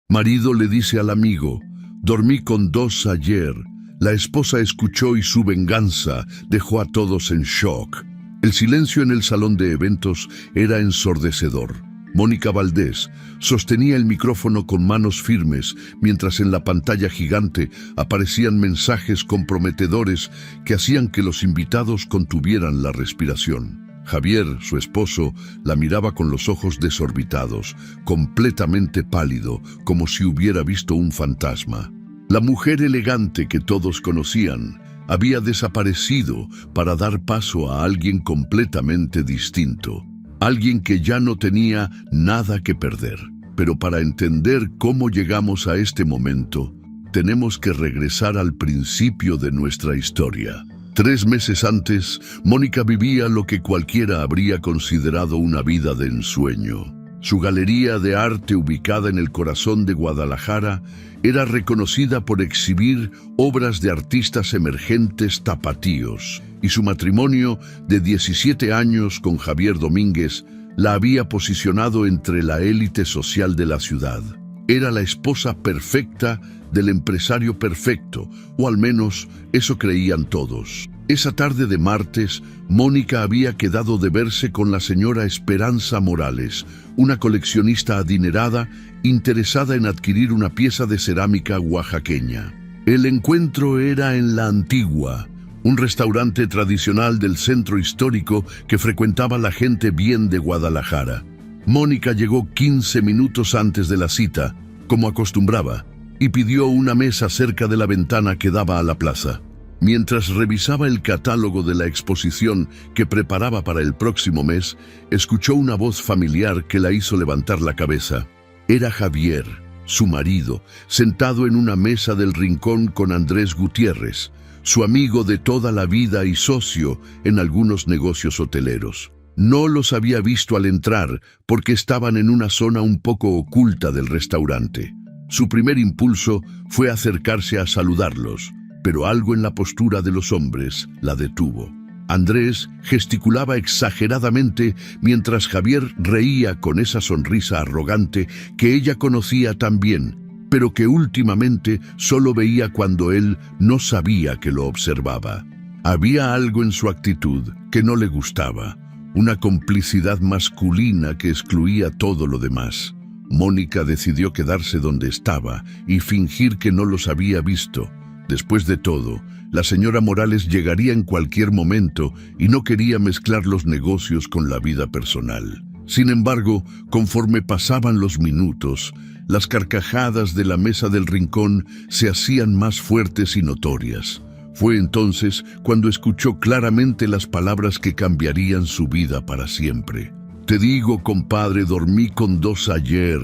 Marido le dice al amigo: dormí con dos ayer. La esposa escuchó y su venganza dejó a todos en shock. El silencio en el salón de eventos era ensordecedor. Mónica Valdés sostenía el micrófono con manos firmes, mientras en la pantalla gigante aparecían mensajes comprometedores que hacían que los invitados contuvieran la respiración. Javier, su esposo, la miraba con los ojos desorbitados, completamente pálido, como si hubiera visto un fantasma. La mujer elegante que todos conocían había desaparecido para dar paso a alguien completamente distinto. Alguien que ya no tenía nada que perder. Pero para entender cómo llegamos a este momento, tenemos que regresar al principio de nuestra historia. 3 meses antes, Mónica vivía lo que cualquiera habría considerado una vida de ensueño. Su galería de arte, ubicada en el corazón de Guadalajara, era reconocida por exhibir obras de artistas emergentes tapatíos, y su matrimonio de 17 años con Javier Domínguez la había posicionado entre la élite social de la ciudad. Era la esposa perfecta del empresario perfecto, o al menos eso creían todos. Esa tarde de martes, Mónica había quedado de verse con la señora Esperanza Morales, una coleccionista adinerada interesada en adquirir una pieza de cerámica oaxaqueña. El encuentro era en La Antigua, un restaurante tradicional del centro histórico que frecuentaba la gente bien de Guadalajara. Mónica llegó 15 minutos antes de la cita, como acostumbraba, y pidió una mesa cerca de la ventana que daba a la plaza. Mientras revisaba el catálogo de la exposición que preparaba para el próximo mes, escuchó una voz familiar que la hizo levantar la cabeza. Era Javier, su marido, sentado en una mesa del rincón con Andrés Gutiérrez, su amigo de toda la vida y socio en algunos negocios hoteleros. No los había visto al entrar porque estaban en una zona un poco oculta del restaurante. Su primer impulso fue acercarse a saludarlos, pero algo en la postura de los hombres la detuvo. Andrés gesticulaba exageradamente mientras Javier reía con esa sonrisa arrogante que ella conocía tan bien, pero que últimamente solo veía cuando él no sabía que lo observaba. Había algo en su actitud que no le gustaba, una complicidad masculina que excluía todo lo demás. Mónica decidió quedarse donde estaba y fingir que no los había visto. Después de todo, la señora Morales llegaría en cualquier momento y no quería mezclar los negocios con la vida personal. Sin embargo, conforme pasaban los minutos, las carcajadas de la mesa del rincón se hacían más fuertes y notorias. Fue entonces cuando escuchó claramente las palabras que cambiarían su vida para siempre. «Te digo, compadre, dormí con 2 ayer»,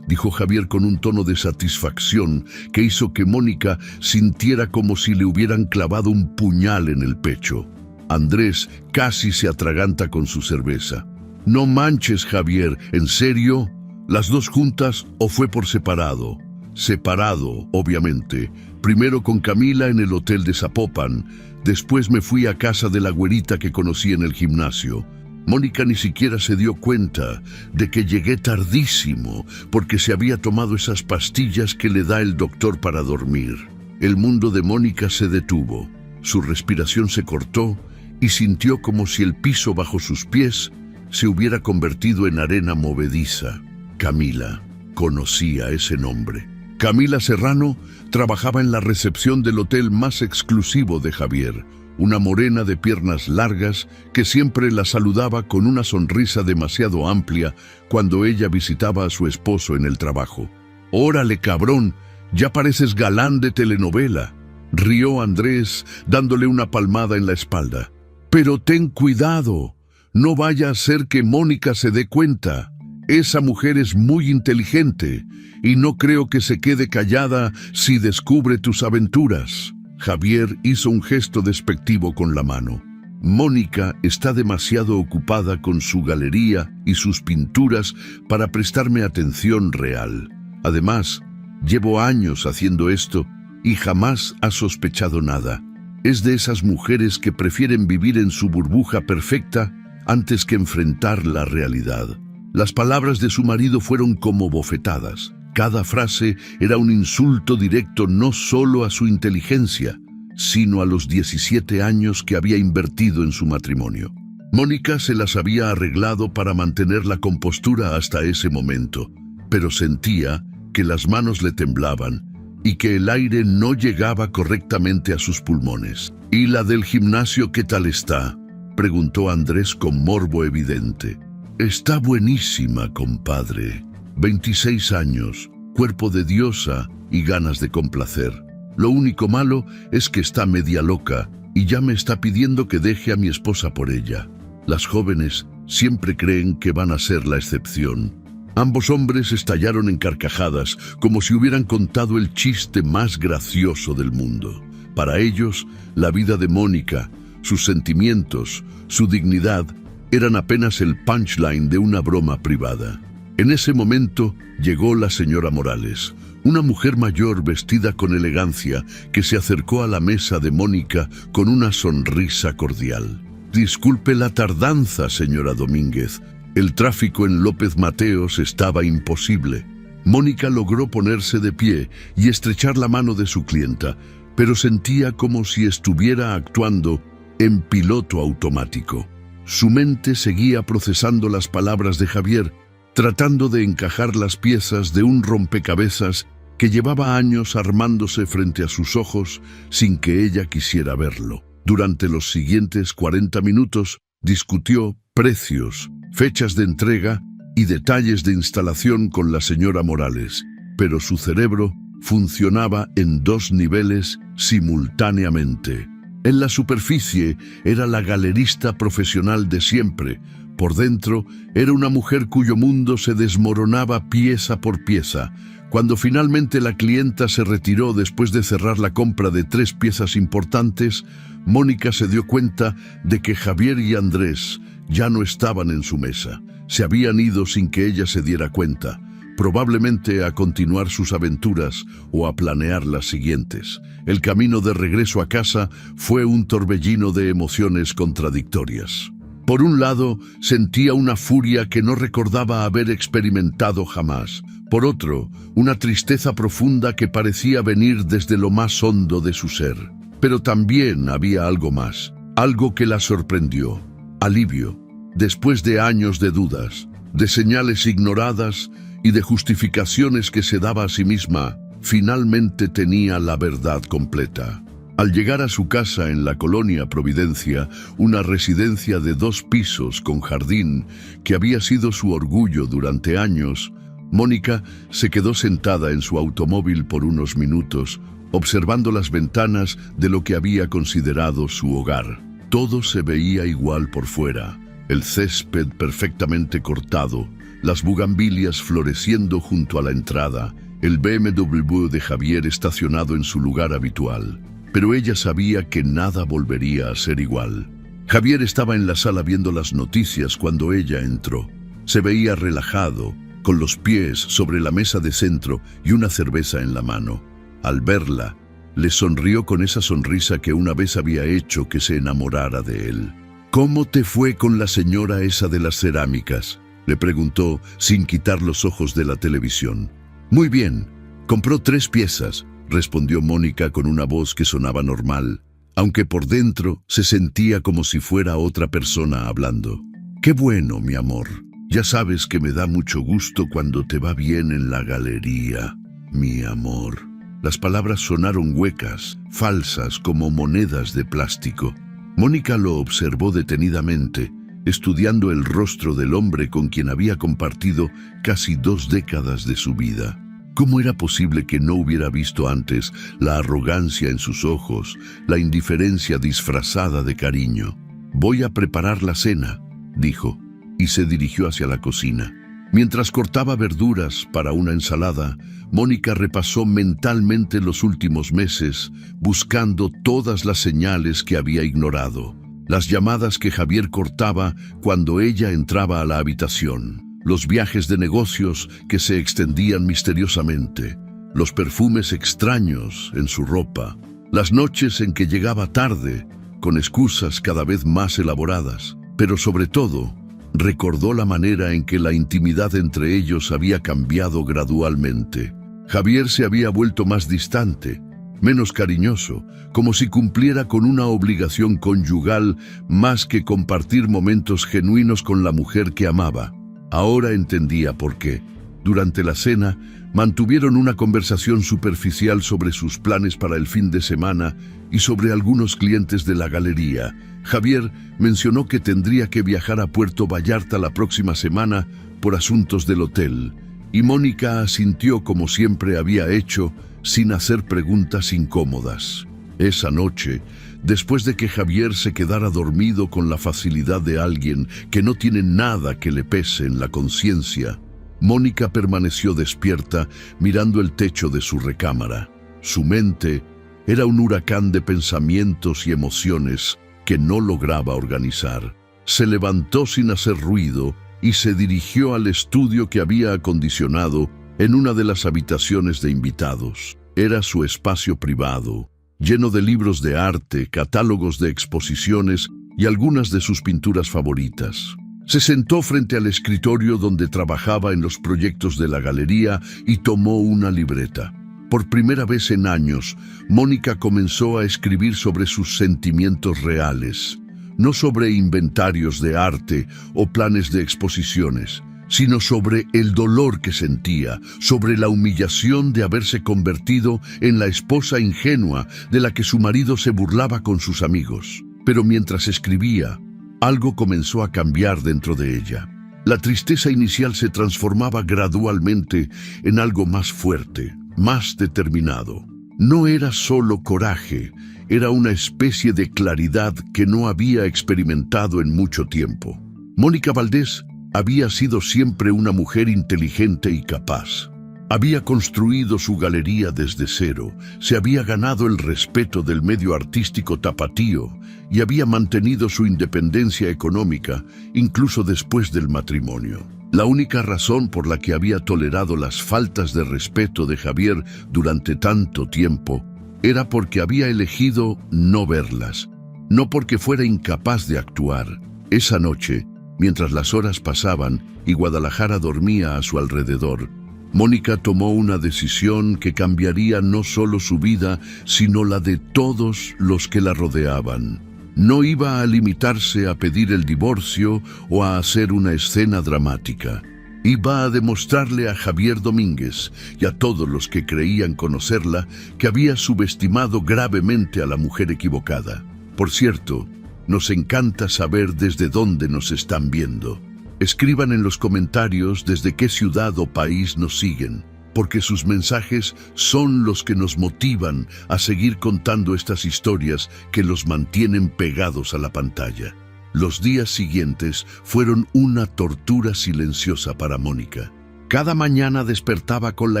dijo Javier con un tono de satisfacción que hizo que Mónica sintiera como si le hubieran clavado un puñal en el pecho. Andrés casi se atraganta con su cerveza. «No manches, Javier, ¿en serio? ¿Las 2 juntas o fue por separado?» «Separado, obviamente. Primero con Camila en el hotel de Zapopan. Después me fui a casa de la güerita que conocí en el gimnasio». Mónica ni siquiera se dio cuenta de que llegué tardísimo porque se había tomado esas pastillas que le da el doctor para dormir. El mundo de Mónica se detuvo, su respiración se cortó y sintió como si el piso bajo sus pies se hubiera convertido en arena movediza. Camila, conocía ese nombre. Camila Serrano trabajaba en la recepción del hotel más exclusivo de Javier, una morena de piernas largas que siempre la saludaba con una sonrisa demasiado amplia cuando ella visitaba a su esposo en el trabajo. «Órale, cabrón, ya pareces galán de telenovela», rió Andrés, dándole una palmada en la espalda. «Pero ten cuidado, no vaya a ser que Mónica se dé cuenta. Esa mujer es muy inteligente y no creo que se quede callada si descubre tus aventuras». Javier hizo un gesto despectivo con la mano. «Mónica está demasiado ocupada con su galería y sus pinturas para prestarme atención real. Además, llevo años haciendo esto y jamás ha sospechado nada. Es de esas mujeres que prefieren vivir en su burbuja perfecta antes que enfrentar la realidad». Las palabras de su marido fueron como bofetadas. Cada frase era un insulto directo no solo a su inteligencia, sino a los 17 años que había invertido en su matrimonio. Mónica se las había arreglado para mantener la compostura hasta ese momento, pero sentía que las manos le temblaban y que el aire no llegaba correctamente a sus pulmones. «¿Y la del gimnasio qué tal está?», preguntó Andrés con morbo evidente. «Está buenísima, compadre. 26 años, cuerpo de diosa y ganas de complacer. Lo único malo es que está media loca y ya me está pidiendo que deje a mi esposa por ella. Las jóvenes siempre creen que van a ser la excepción». Ambos hombres estallaron en carcajadas, como si hubieran contado el chiste más gracioso del mundo. Para ellos, la vida de Mónica, sus sentimientos, su dignidad, eran apenas el punchline de una broma privada. En ese momento llegó la señora Morales, una mujer mayor vestida con elegancia que se acercó a la mesa de Mónica con una sonrisa cordial. «Disculpe la tardanza, señora Domínguez. El tráfico en López Mateos estaba imposible». Mónica logró ponerse de pie y estrechar la mano de su clienta, pero sentía como si estuviera actuando en piloto automático. Su mente seguía procesando las palabras de Javier, tratando de encajar las piezas de un rompecabezas que llevaba años armándose frente a sus ojos sin que ella quisiera verlo. Durante los siguientes 40 minutos discutió precios, fechas de entrega y detalles de instalación con la señora Morales, pero su cerebro funcionaba en 2 niveles simultáneamente. En la superficie era la galerista profesional de siempre. Por dentro era una mujer cuyo mundo se desmoronaba pieza por pieza. Cuando finalmente la clienta se retiró después de cerrar la compra de 3 piezas importantes, Mónica se dio cuenta de que Javier y Andrés ya no estaban en su mesa. Se habían ido sin que ella se diera cuenta, probablemente a continuar sus aventuras o a planear las siguientes. El camino de regreso a casa fue un torbellino de emociones contradictorias. Por un lado, sentía una furia que no recordaba haber experimentado jamás. Por otro, una tristeza profunda que parecía venir desde lo más hondo de su ser. Pero también había algo más, algo que la sorprendió: alivio. Después de años de dudas, de señales ignoradas y de justificaciones que se daba a sí misma, finalmente tenía la verdad completa. Al llegar a su casa en la colonia Providencia, una residencia de 2 pisos con jardín que había sido su orgullo durante años, Mónica se quedó sentada en su automóvil por unos minutos, observando las ventanas de lo que había considerado su hogar. Todo se veía igual por fuera: el césped perfectamente cortado, las bugambilias floreciendo junto a la entrada, el BMW de Javier estacionado en su lugar habitual. Pero ella sabía que nada volvería a ser igual. Javier estaba en la sala viendo las noticias cuando ella entró. Se veía relajado, con los pies sobre la mesa de centro y una cerveza en la mano. Al verla, le sonrió con esa sonrisa que una vez había hecho que se enamorara de él. «¿Cómo te fue con la señora esa de las cerámicas?», le preguntó sin quitar los ojos de la televisión. «Muy bien, compró 3 piezas», respondió Mónica con una voz que sonaba normal, aunque por dentro se sentía como si fuera otra persona hablando. «Qué bueno, mi amor. Ya sabes que me da mucho gusto cuando te va bien en la galería, mi amor». Las palabras sonaron huecas, falsas, como monedas de plástico. Mónica lo observó detenidamente, estudiando el rostro del hombre con quien había compartido casi 2 décadas de su vida. ¿Cómo era posible que no hubiera visto antes la arrogancia en sus ojos, la indiferencia disfrazada de cariño? «Voy a preparar la cena», dijo, y se dirigió hacia la cocina. Mientras cortaba verduras para una ensalada, Mónica repasó mentalmente los últimos meses, buscando todas las señales que había ignorado. Las llamadas que Javier cortaba cuando ella entraba a la habitación, los viajes de negocios que se extendían misteriosamente, los perfumes extraños en su ropa, las noches en que llegaba tarde, con excusas cada vez más elaboradas, pero sobre todo, Recordó la manera en que la intimidad entre ellos había cambiado gradualmente. Javier se había vuelto más distante, menos cariñoso, como si cumpliera con una obligación conyugal más que compartir momentos genuinos con la mujer que amaba. Ahora entendía por qué. Durante la cena, mantuvieron una conversación superficial sobre sus planes para el fin de semana y sobre algunos clientes de la galería. Javier mencionó que tendría que viajar a Puerto Vallarta la próxima semana por asuntos del hotel, y Mónica asintió como siempre había hecho, sin hacer preguntas incómodas. Esa noche, después de que Javier se quedara dormido con la facilidad de alguien que no tiene nada que le pese en la conciencia, Mónica permaneció despierta mirando el techo de su recámara. Su mente era un huracán de pensamientos y emociones que no lograba organizar. Se levantó sin hacer ruido y se dirigió al estudio que había acondicionado en una de las habitaciones de invitados. Era su espacio privado, lleno de libros de arte, catálogos de exposiciones y algunas de sus pinturas favoritas. Se sentó frente al escritorio donde trabajaba en los proyectos de la galería y tomó una libreta. Por primera vez en años, Mónica comenzó a escribir sobre sus sentimientos reales, no sobre inventarios de arte o planes de exposiciones, sino sobre el dolor que sentía, sobre la humillación de haberse convertido en la esposa ingenua de la que su marido se burlaba con sus amigos. Pero mientras escribía, algo comenzó a cambiar dentro de ella. La tristeza inicial se transformaba gradualmente en algo más fuerte, más determinado. No era solo coraje, era una especie de claridad que no había experimentado en mucho tiempo. Mónica Valdés había sido siempre una mujer inteligente y capaz. Había construido su galería desde cero, se había ganado el respeto del medio artístico tapatío y había mantenido su independencia económica, incluso después del matrimonio. La única razón por la que había tolerado las faltas de respeto de Javier durante tanto tiempo era porque había elegido no verlas, no porque fuera incapaz de actuar. Esa noche, mientras las horas pasaban y Guadalajara dormía a su alrededor, Mónica tomó una decisión que cambiaría no solo su vida, sino la de todos los que la rodeaban. No iba a limitarse a pedir el divorcio o a hacer una escena dramática. Iba a demostrarle a Javier Domínguez y a todos los que creían conocerla que había subestimado gravemente a la mujer equivocada. Por cierto, nos encanta saber desde dónde nos están viendo. Escriban en los comentarios desde qué ciudad o país nos siguen, porque sus mensajes son los que nos motivan a seguir contando estas historias que los mantienen pegados a la pantalla. Los días siguientes fueron una tortura silenciosa para Mónica. Cada mañana despertaba con la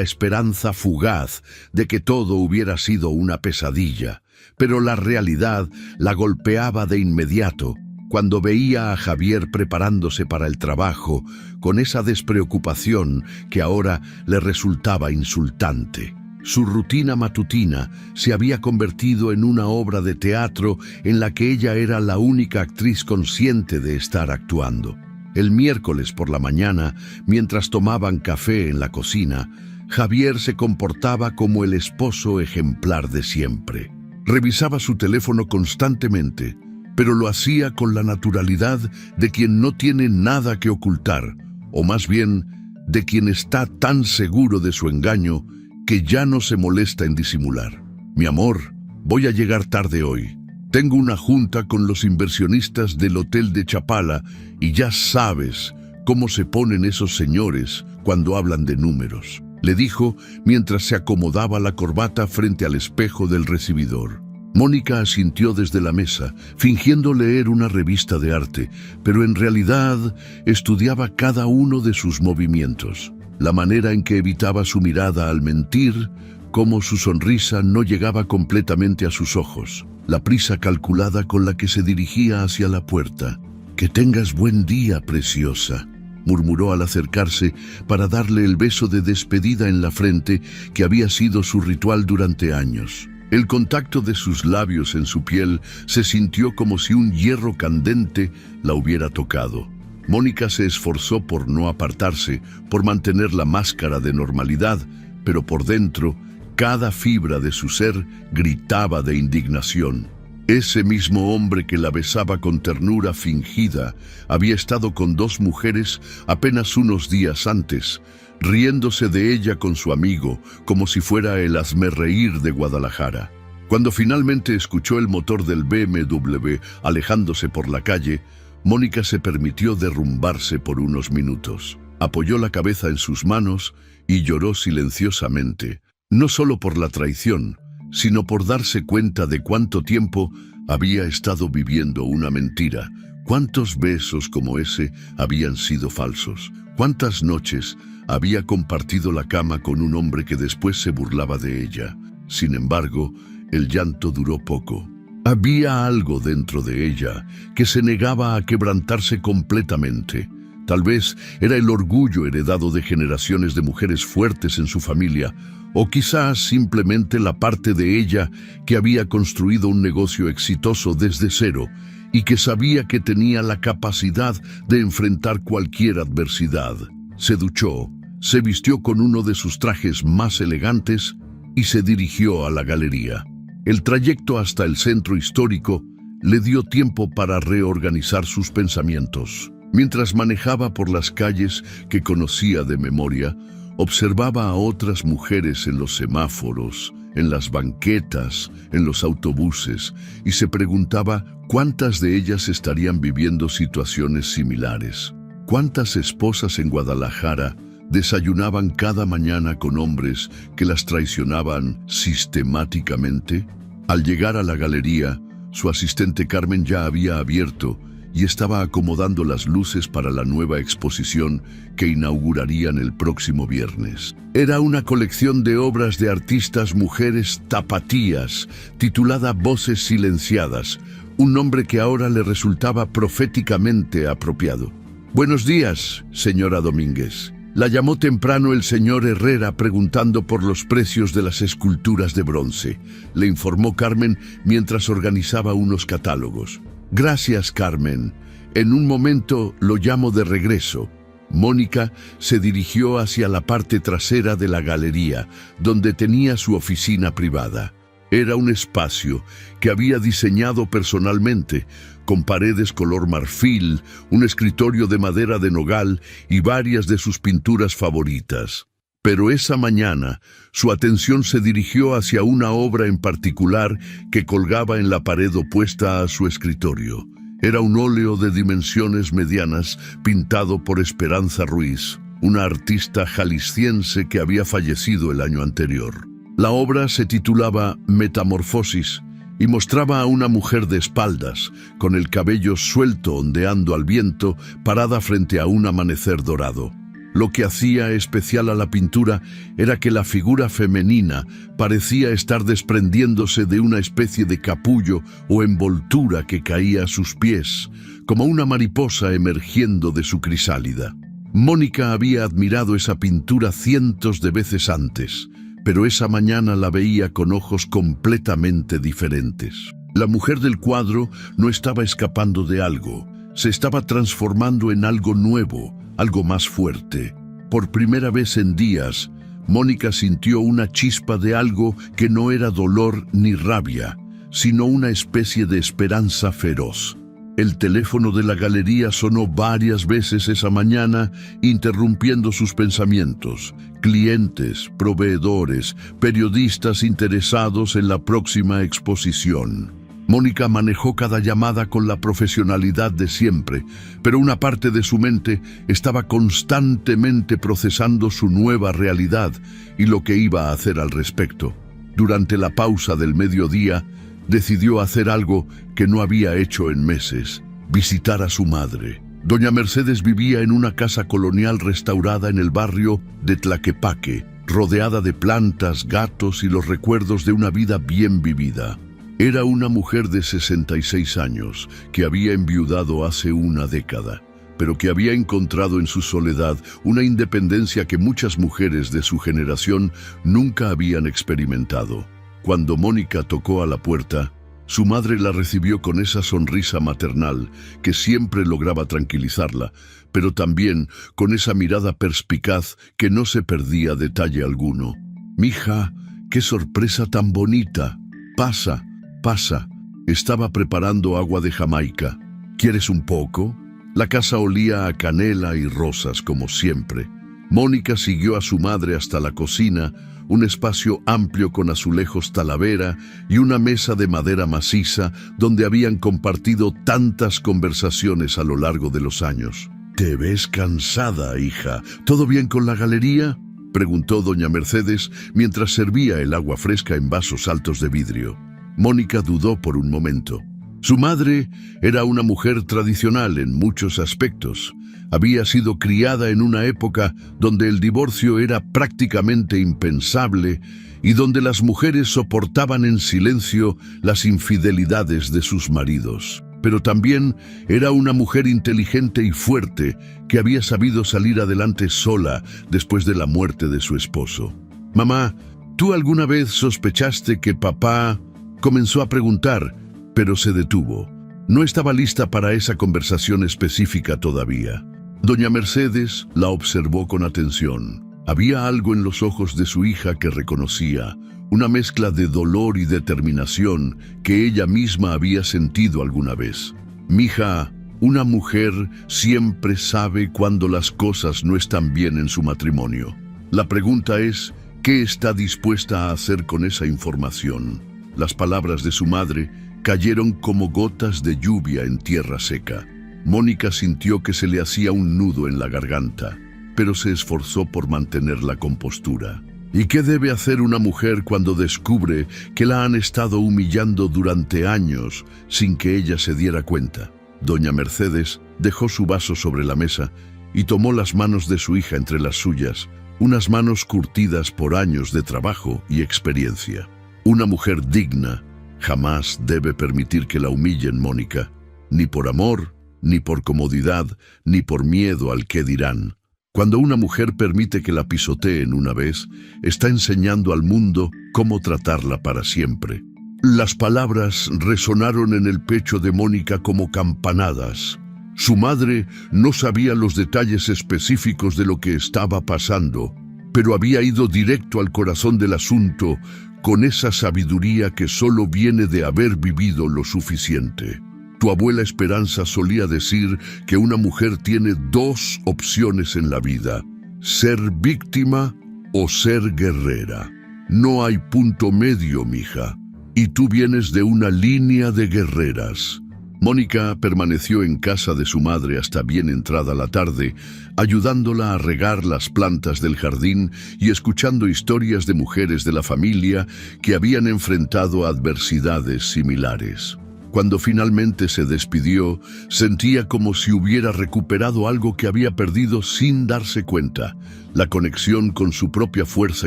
esperanza fugaz de que todo hubiera sido una pesadilla, pero la realidad la golpeaba de inmediato cuando veía a Javier preparándose para el trabajo con esa despreocupación que ahora le resultaba insultante. Su rutina matutina se había convertido en una obra de teatro en la que ella era la única actriz consciente de estar actuando. El miércoles por la mañana, mientras tomaban café en la cocina, Javier se comportaba como el esposo ejemplar de siempre. Revisaba su teléfono constantemente, pero lo hacía con la naturalidad de quien no tiene nada que ocultar, o más bien, de quien está tan seguro de su engaño que ya no se molesta en disimular. Mi amor, voy a llegar tarde hoy. Tengo una junta con los inversionistas del hotel de Chapala y ya sabes cómo se ponen esos señores cuando hablan de números, le dijo mientras se acomodaba la corbata frente al espejo del recibidor. Mónica asintió desde la mesa, fingiendo leer una revista de arte, pero en realidad estudiaba cada uno de sus movimientos, la manera en que evitaba su mirada al mentir, cómo su sonrisa no llegaba completamente a sus ojos, la prisa calculada con la que se dirigía hacia la puerta. «Que tengas buen día, preciosa», murmuró al acercarse para darle el beso de despedida en la frente que había sido su ritual durante años. El contacto de sus labios en su piel se sintió como si un hierro candente la hubiera tocado. Mónica se esforzó por no apartarse, por mantener la máscara de normalidad, pero por dentro, cada fibra de su ser gritaba de indignación. Ese mismo hombre que la besaba con ternura fingida había estado con dos mujeres apenas unos días antes, riéndose de ella con su amigo, como si fuera el hazmerreír de Guadalajara. Cuando finalmente escuchó el motor del BMW alejándose por la calle, Mónica se permitió derrumbarse por unos minutos. Apoyó la cabeza en sus manos y lloró silenciosamente, no solo por la traición, sino por darse cuenta de cuánto tiempo había estado viviendo una mentira, cuántos besos como ese habían sido falsos, cuántas noches había compartido la cama con un hombre que después se burlaba de ella. Sin embargo, el llanto duró poco. Había algo dentro de ella que se negaba a quebrantarse completamente. Tal vez era el orgullo heredado de generaciones de mujeres fuertes en su familia, o quizás simplemente la parte de ella que había construido un negocio exitoso desde cero y que sabía que tenía la capacidad de enfrentar cualquier adversidad. Se duchó, se vistió con uno de sus trajes más elegantes y se dirigió a la galería. El trayecto hasta el centro histórico le dio tiempo para reorganizar sus pensamientos. Mientras manejaba por las calles que conocía de memoria, observaba a otras mujeres en los semáforos, en las banquetas, en los autobuses, y se preguntaba cuántas de ellas estarían viviendo situaciones similares. ¿Cuántas esposas en Guadalajara desayunaban cada mañana con hombres que las traicionaban sistemáticamente? Al llegar a la galería, su asistente Carmen ya había abierto y estaba acomodando las luces para la nueva exposición que inaugurarían el próximo viernes. Era una colección de obras de artistas mujeres tapatías, titulada Voces Silenciadas, un nombre que ahora le resultaba proféticamente apropiado. «Buenos días, señora Domínguez». La llamó temprano el señor Herrera preguntando por los precios de las esculturas de bronce. Le informó Carmen mientras organizaba unos catálogos. «Gracias, Carmen. En un momento lo llamo de regreso». Mónica se dirigió hacia la parte trasera de la galería, donde tenía su oficina privada. Era un espacio que había diseñado personalmente, con paredes color marfil, un escritorio de madera de nogal y varias de sus pinturas favoritas. Pero esa mañana, su atención se dirigió hacia una obra en particular que colgaba en la pared opuesta a su escritorio. Era un óleo de dimensiones medianas pintado por Esperanza Ruiz, una artista jalisciense que había fallecido el año anterior. La obra se titulaba Metamorfosis y mostraba a una mujer de espaldas, con el cabello suelto ondeando al viento, parada frente a un amanecer dorado. Lo que hacía especial a la pintura era que la figura femenina parecía estar desprendiéndose de una especie de capullo o envoltura que caía a sus pies, como una mariposa emergiendo de su crisálida. Mónica había admirado esa pintura cientos de veces antes, pero esa mañana la veía con ojos completamente diferentes. La mujer del cuadro no estaba escapando de algo, se estaba transformando en algo nuevo, algo más fuerte. Por primera vez en días, Mónica sintió una chispa de algo que no era dolor ni rabia, sino una especie de esperanza feroz. El teléfono de la galería sonó varias veces esa mañana, interrumpiendo sus pensamientos. Clientes, proveedores, periodistas interesados en la próxima exposición. Mónica manejó cada llamada con la profesionalidad de siempre, pero una parte de su mente estaba constantemente procesando su nueva realidad y lo que iba a hacer al respecto. Durante la pausa del mediodía, decidió hacer algo que no había hecho en meses: visitar a su madre. Doña Mercedes vivía en una casa colonial restaurada en el barrio de Tlaquepaque, rodeada de plantas, gatos y los recuerdos de una vida bien vivida. Era una mujer de 66 años que había enviudado hace una década, pero que había encontrado en su soledad una independencia que muchas mujeres de su generación nunca habían experimentado. Cuando Mónica tocó a la puerta, Su madre la recibió con esa sonrisa maternal que siempre lograba tranquilizarla, pero también con esa mirada perspicaz que no se perdía detalle alguno. «Mija, qué sorpresa tan bonita. Pasa, pasa». Estaba preparando agua de Jamaica. «¿Quieres un poco?». La casa olía a canela y rosas como siempre. Mónica siguió a su madre hasta la cocina, un espacio amplio con azulejos talavera y una mesa de madera maciza donde habían compartido tantas conversaciones a lo largo de los años. «Te ves cansada, hija. ¿Todo bien con la galería?», preguntó doña Mercedes mientras servía el agua fresca en vasos altos de vidrio. Mónica dudó por un momento. Su madre era una mujer tradicional en muchos aspectos. Había sido criada en una época donde el divorcio era prácticamente impensable y donde las mujeres soportaban en silencio las infidelidades de sus maridos. Pero también era una mujer inteligente y fuerte que había sabido salir adelante sola después de la muerte de su esposo. «Mamá, ¿tú alguna vez sospechaste que papá...?», comenzó a preguntar, pero se detuvo. No estaba lista para esa conversación específica todavía. Doña Mercedes la observó con atención. Había algo en los ojos de su hija que reconocía, una mezcla de dolor y determinación que ella misma había sentido alguna vez. «Mija, una mujer siempre sabe cuando las cosas no están bien en su matrimonio. La pregunta es, ¿qué está dispuesta a hacer con esa información?». Las palabras de su madre cayeron como gotas de lluvia en tierra seca. Mónica sintió que se le hacía un nudo en la garganta, pero se esforzó por mantener la compostura. ¿Y qué debe hacer una mujer cuando descubre que la han estado humillando durante años sin que ella se diera cuenta? Doña Mercedes dejó su vaso sobre la mesa y tomó las manos de su hija entre las suyas, unas manos curtidas por años de trabajo y experiencia. «Una mujer digna jamás debe permitir que la humillen, Mónica, ni por amor, ni por comodidad, ni por miedo al qué dirán. Cuando una mujer permite que la pisoteen una vez, está enseñando al mundo cómo tratarla para siempre». Las palabras resonaron en el pecho de Mónica como campanadas. Su madre no sabía los detalles específicos de lo que estaba pasando, pero había ido directo al corazón del asunto con esa sabiduría que solo viene de haber vivido lo suficiente. Tu abuela Esperanza solía decir que una mujer tiene dos opciones en la vida: ser víctima o ser guerrera. No hay punto medio, mija, y tú vienes de una línea de guerreras. Mónica permaneció en casa de su madre hasta bien entrada la tarde, ayudándola a regar las plantas del jardín y escuchando historias de mujeres de la familia que habían enfrentado adversidades similares. Cuando finalmente se despidió, sentía como si hubiera recuperado algo que había perdido sin darse cuenta: la conexión con su propia fuerza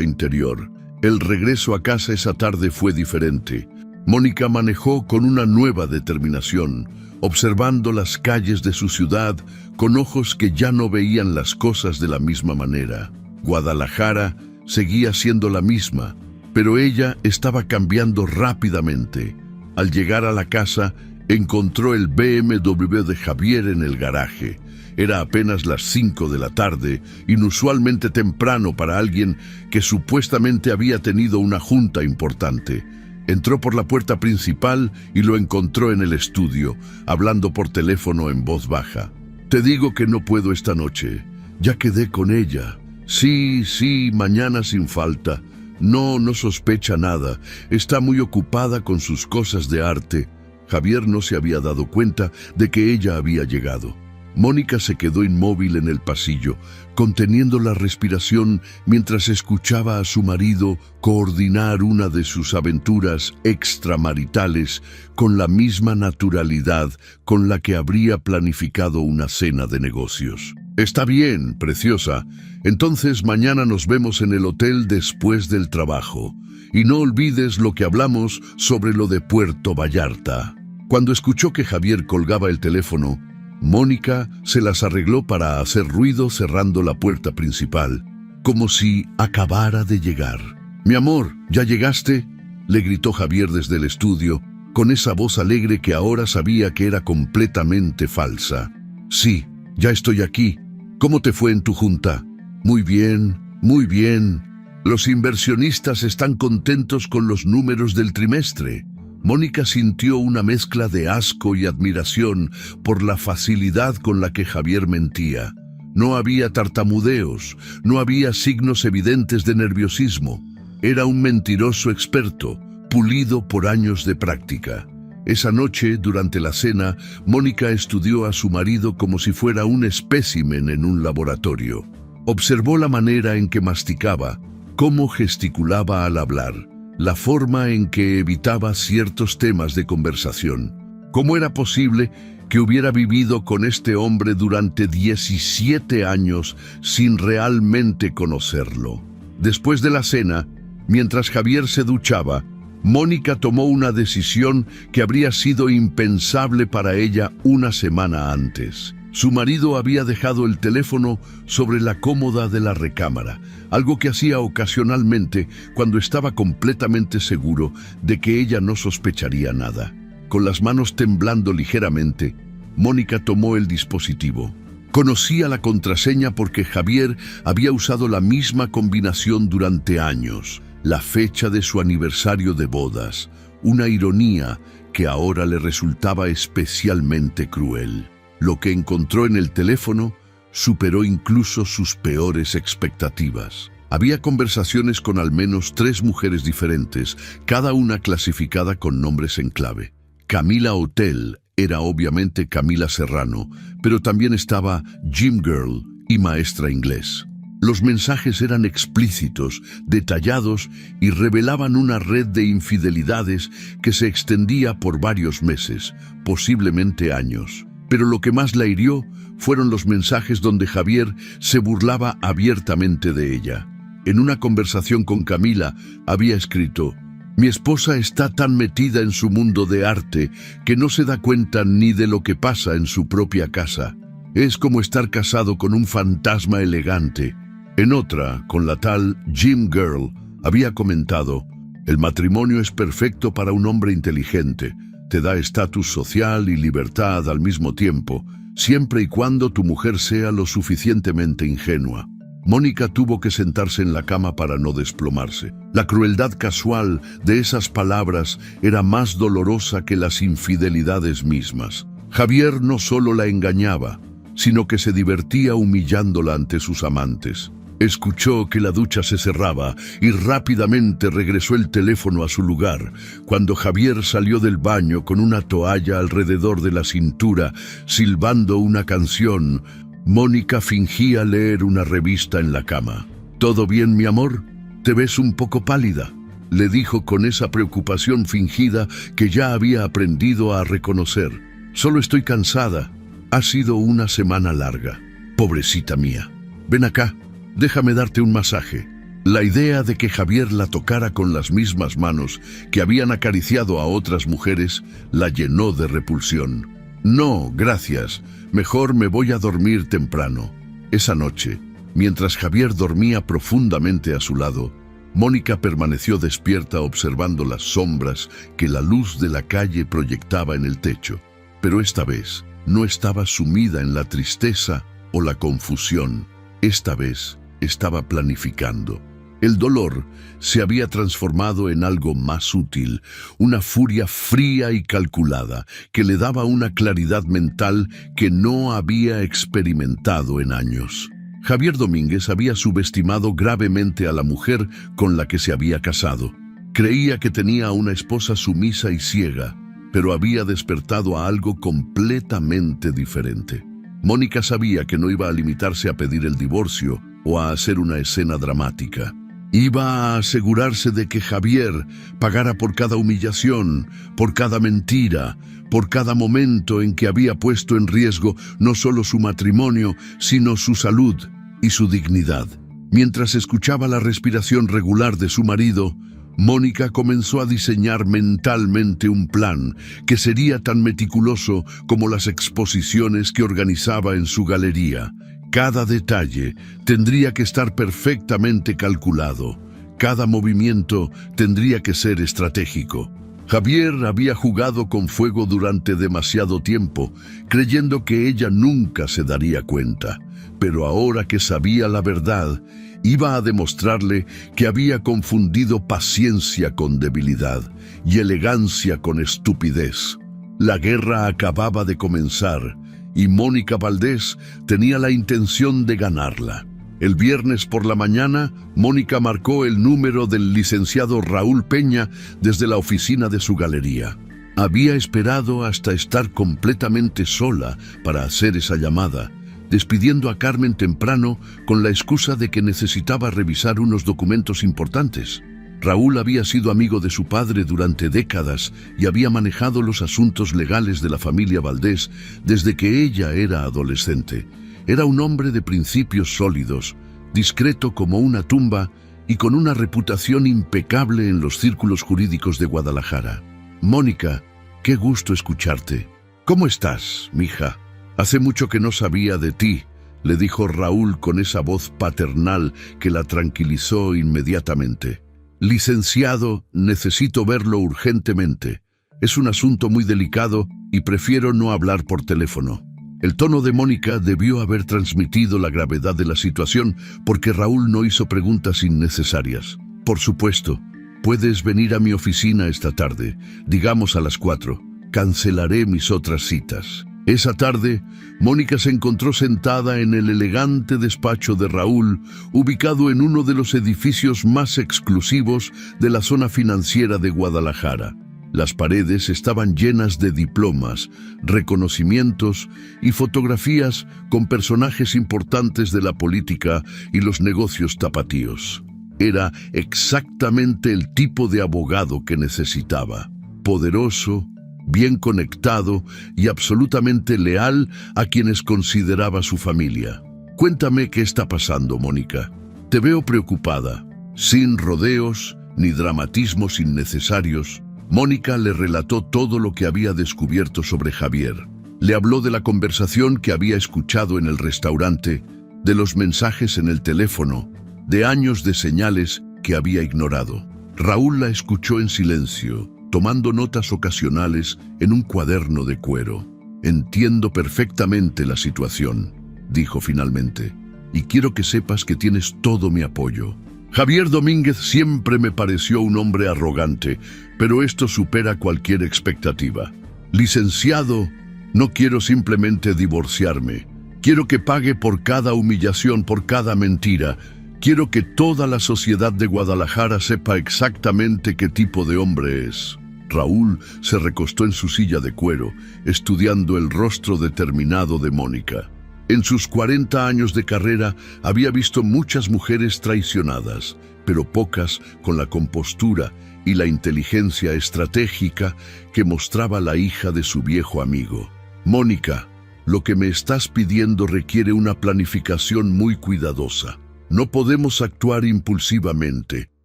interior. El regreso a casa esa tarde fue diferente. Mónica manejó con una nueva determinación, observando las calles de su ciudad con ojos que ya no veían las cosas de la misma manera. Guadalajara seguía siendo la misma, pero ella estaba cambiando rápidamente. Al llegar a la casa, encontró el BMW de Javier en el garaje. Era apenas las 5 de la tarde, inusualmente temprano para alguien que supuestamente había tenido una junta importante. Entró por la puerta principal y lo encontró en el estudio, hablando por teléfono en voz baja. «Te digo que no puedo esta noche. Ya quedé con ella. Sí, mañana sin falta. No sospecha nada. Está muy ocupada con sus cosas de arte». Javier no se había dado cuenta de que ella había llegado. Mónica se quedó inmóvil en el pasillo, conteniendo la respiración mientras escuchaba a su marido coordinar una de sus aventuras extramaritales con la misma naturalidad con la que habría planificado una cena de negocios. «Está bien, preciosa. Entonces mañana nos vemos en el hotel después del trabajo. Y no olvides lo que hablamos sobre lo de Puerto Vallarta». Cuando escuchó que Javier colgaba el teléfono, Mónica se las arregló para hacer ruido cerrando la puerta principal, como si acabara de llegar. «Mi amor, ¿ya llegaste?», le gritó Javier desde el estudio, con esa voz alegre que ahora sabía que era completamente falsa. «Sí, ya estoy aquí. ¿Cómo te fue en tu junta?» «Muy bien, muy bien. Los inversionistas están contentos con los números del trimestre». Mónica sintió una mezcla de asco y admiración por la facilidad con la que Javier mentía. No había tartamudeos, no había signos evidentes de nerviosismo. Era un mentiroso experto, pulido por años de práctica. Esa noche, durante la cena, Mónica estudió a su marido como si fuera un espécimen en un laboratorio. Observó la manera en que masticaba, cómo gesticulaba al hablar, la forma en que evitaba ciertos temas de conversación. ¿Cómo era posible que hubiera vivido con este hombre durante 17 años sin realmente conocerlo? Después de la cena, mientras Javier se duchaba, Mónica tomó una decisión que habría sido impensable para ella una semana antes. Su marido había dejado el teléfono sobre la cómoda de la recámara, algo que hacía ocasionalmente cuando estaba completamente seguro de que ella no sospecharía nada. Con las manos temblando ligeramente, Mónica tomó el dispositivo. Conocía la contraseña porque Javier había usado la misma combinación durante años. La fecha de su aniversario de bodas, una ironía que ahora le resultaba especialmente cruel. Lo que encontró en el teléfono superó incluso sus peores expectativas. Había conversaciones con al menos 3 mujeres diferentes, cada una clasificada con nombres en clave. Camila Hotel era obviamente Camila Serrano, pero también estaba Gym Girl y Maestra Inglés. Los mensajes eran explícitos, detallados y revelaban una red de infidelidades que se extendía por varios meses, posiblemente años. Pero lo que más la hirió fueron los mensajes donde Javier se burlaba abiertamente de ella. En una conversación con Camila había escrito: «Mi esposa está tan metida en su mundo de arte que no se da cuenta ni de lo que pasa en su propia casa. Es como estar casado con un fantasma elegante». En otra, con la tal Gym Girl, había comentado: «El matrimonio es perfecto para un hombre inteligente. Te da estatus social y libertad al mismo tiempo, siempre y cuando tu mujer sea lo suficientemente ingenua». Mónica tuvo que sentarse en la cama para no desplomarse. La crueldad casual de esas palabras era más dolorosa que las infidelidades mismas. Javier no solo la engañaba, sino que se divertía humillándola ante sus amantes. Escuchó que la ducha se cerraba y rápidamente regresó el teléfono a su lugar. Cuando Javier salió del baño con una toalla alrededor de la cintura, silbando una canción, Mónica fingía leer una revista en la cama. «¿Todo bien, mi amor? Te ves un poco pálida», le dijo con esa preocupación fingida que ya había aprendido a reconocer. «Solo estoy cansada. Ha sido una semana larga. Pobrecita mía. Ven acá. Déjame darte un masaje». La idea de que Javier la tocara con las mismas manos que habían acariciado a otras mujeres la llenó de repulsión. «No, gracias. Mejor me voy a dormir temprano». Esa noche, mientras Javier dormía profundamente a su lado, Mónica permaneció despierta observando las sombras que la luz de la calle proyectaba en el techo. Pero esta vez no estaba sumida en la tristeza o la confusión. Esta vez estaba planificando. El dolor se había transformado en algo más útil, una furia fría y calculada que le daba una claridad mental que no había experimentado en años. Javier Domínguez había subestimado gravemente a la mujer con la que se había casado. Creía que tenía una esposa sumisa y ciega, pero había despertado a algo completamente diferente. Mónica sabía que no iba a limitarse a pedir el divorcio o a hacer una escena dramática. Iba a asegurarse de que Javier pagara por cada humillación, por cada mentira, por cada momento en que había puesto en riesgo no solo su matrimonio, sino su salud y su dignidad. Mientras escuchaba la respiración regular de su marido, Mónica comenzó a diseñar mentalmente un plan que sería tan meticuloso como las exposiciones que organizaba en su galería. Cada detalle tendría que estar perfectamente calculado. Cada movimiento tendría que ser estratégico. Javier había jugado con fuego durante demasiado tiempo, creyendo que ella nunca se daría cuenta. Pero ahora que sabía la verdad, iba a demostrarle que había confundido paciencia con debilidad y elegancia con estupidez. La guerra acababa de comenzar y Mónica Valdés tenía la intención de ganarla. El viernes por la mañana, Mónica marcó el número del licenciado Raúl Peña desde la oficina de su galería. Había esperado hasta estar completamente sola para hacer esa llamada, despidiendo a Carmen temprano con la excusa de que necesitaba revisar unos documentos importantes. Raúl había sido amigo de su padre durante décadas y había manejado los asuntos legales de la familia Valdés desde que ella era adolescente. Era un hombre de principios sólidos, discreto como una tumba y con una reputación impecable en los círculos jurídicos de Guadalajara. «Mónica, qué gusto escucharte. ¿Cómo estás, mija? Hace mucho que no sabía de ti», le dijo Raúl con esa voz paternal que la tranquilizó inmediatamente. «Licenciado, necesito verlo urgentemente. Es un asunto muy delicado y prefiero no hablar por teléfono». El tono de Mónica debió haber transmitido la gravedad de la situación porque Raúl no hizo preguntas innecesarias. «Por supuesto, puedes venir a mi oficina esta tarde, digamos a las 4. Cancelaré mis otras citas». Esa tarde, Mónica se encontró sentada en el elegante despacho de Raúl, ubicado en uno de los edificios más exclusivos de la zona financiera de Guadalajara. Las paredes estaban llenas de diplomas, reconocimientos y fotografías con personajes importantes de la política y los negocios tapatíos. Era exactamente el tipo de abogado que necesitaba: poderoso, bien conectado y absolutamente leal a quienes consideraba su familia. «Cuéntame qué está pasando, Mónica. Te veo preocupada». Sin rodeos ni dramatismos innecesarios, Mónica le relató todo lo que había descubierto sobre Javier. Le habló de la conversación que había escuchado en el restaurante, de los mensajes en el teléfono, de años de señales que había ignorado. Raúl la escuchó en silencio, tomando notas ocasionales en un cuaderno de cuero. «Entiendo perfectamente la situación», dijo finalmente, «y quiero que sepas que tienes todo mi apoyo. Javier Domínguez siempre me pareció un hombre arrogante, pero esto supera cualquier expectativa. Licenciado, no quiero simplemente divorciarme. Quiero que pague por cada humillación, por cada mentira. Quiero que toda la sociedad de Guadalajara sepa exactamente qué tipo de hombre es». Raúl se recostó en su silla de cuero, estudiando el rostro determinado de Mónica. En sus 40 años de carrera había visto muchas mujeres traicionadas, pero pocas con la compostura y la inteligencia estratégica que mostraba la hija de su viejo amigo. «Mónica, lo que me estás pidiendo requiere una planificación muy cuidadosa. No podemos actuar impulsivamente.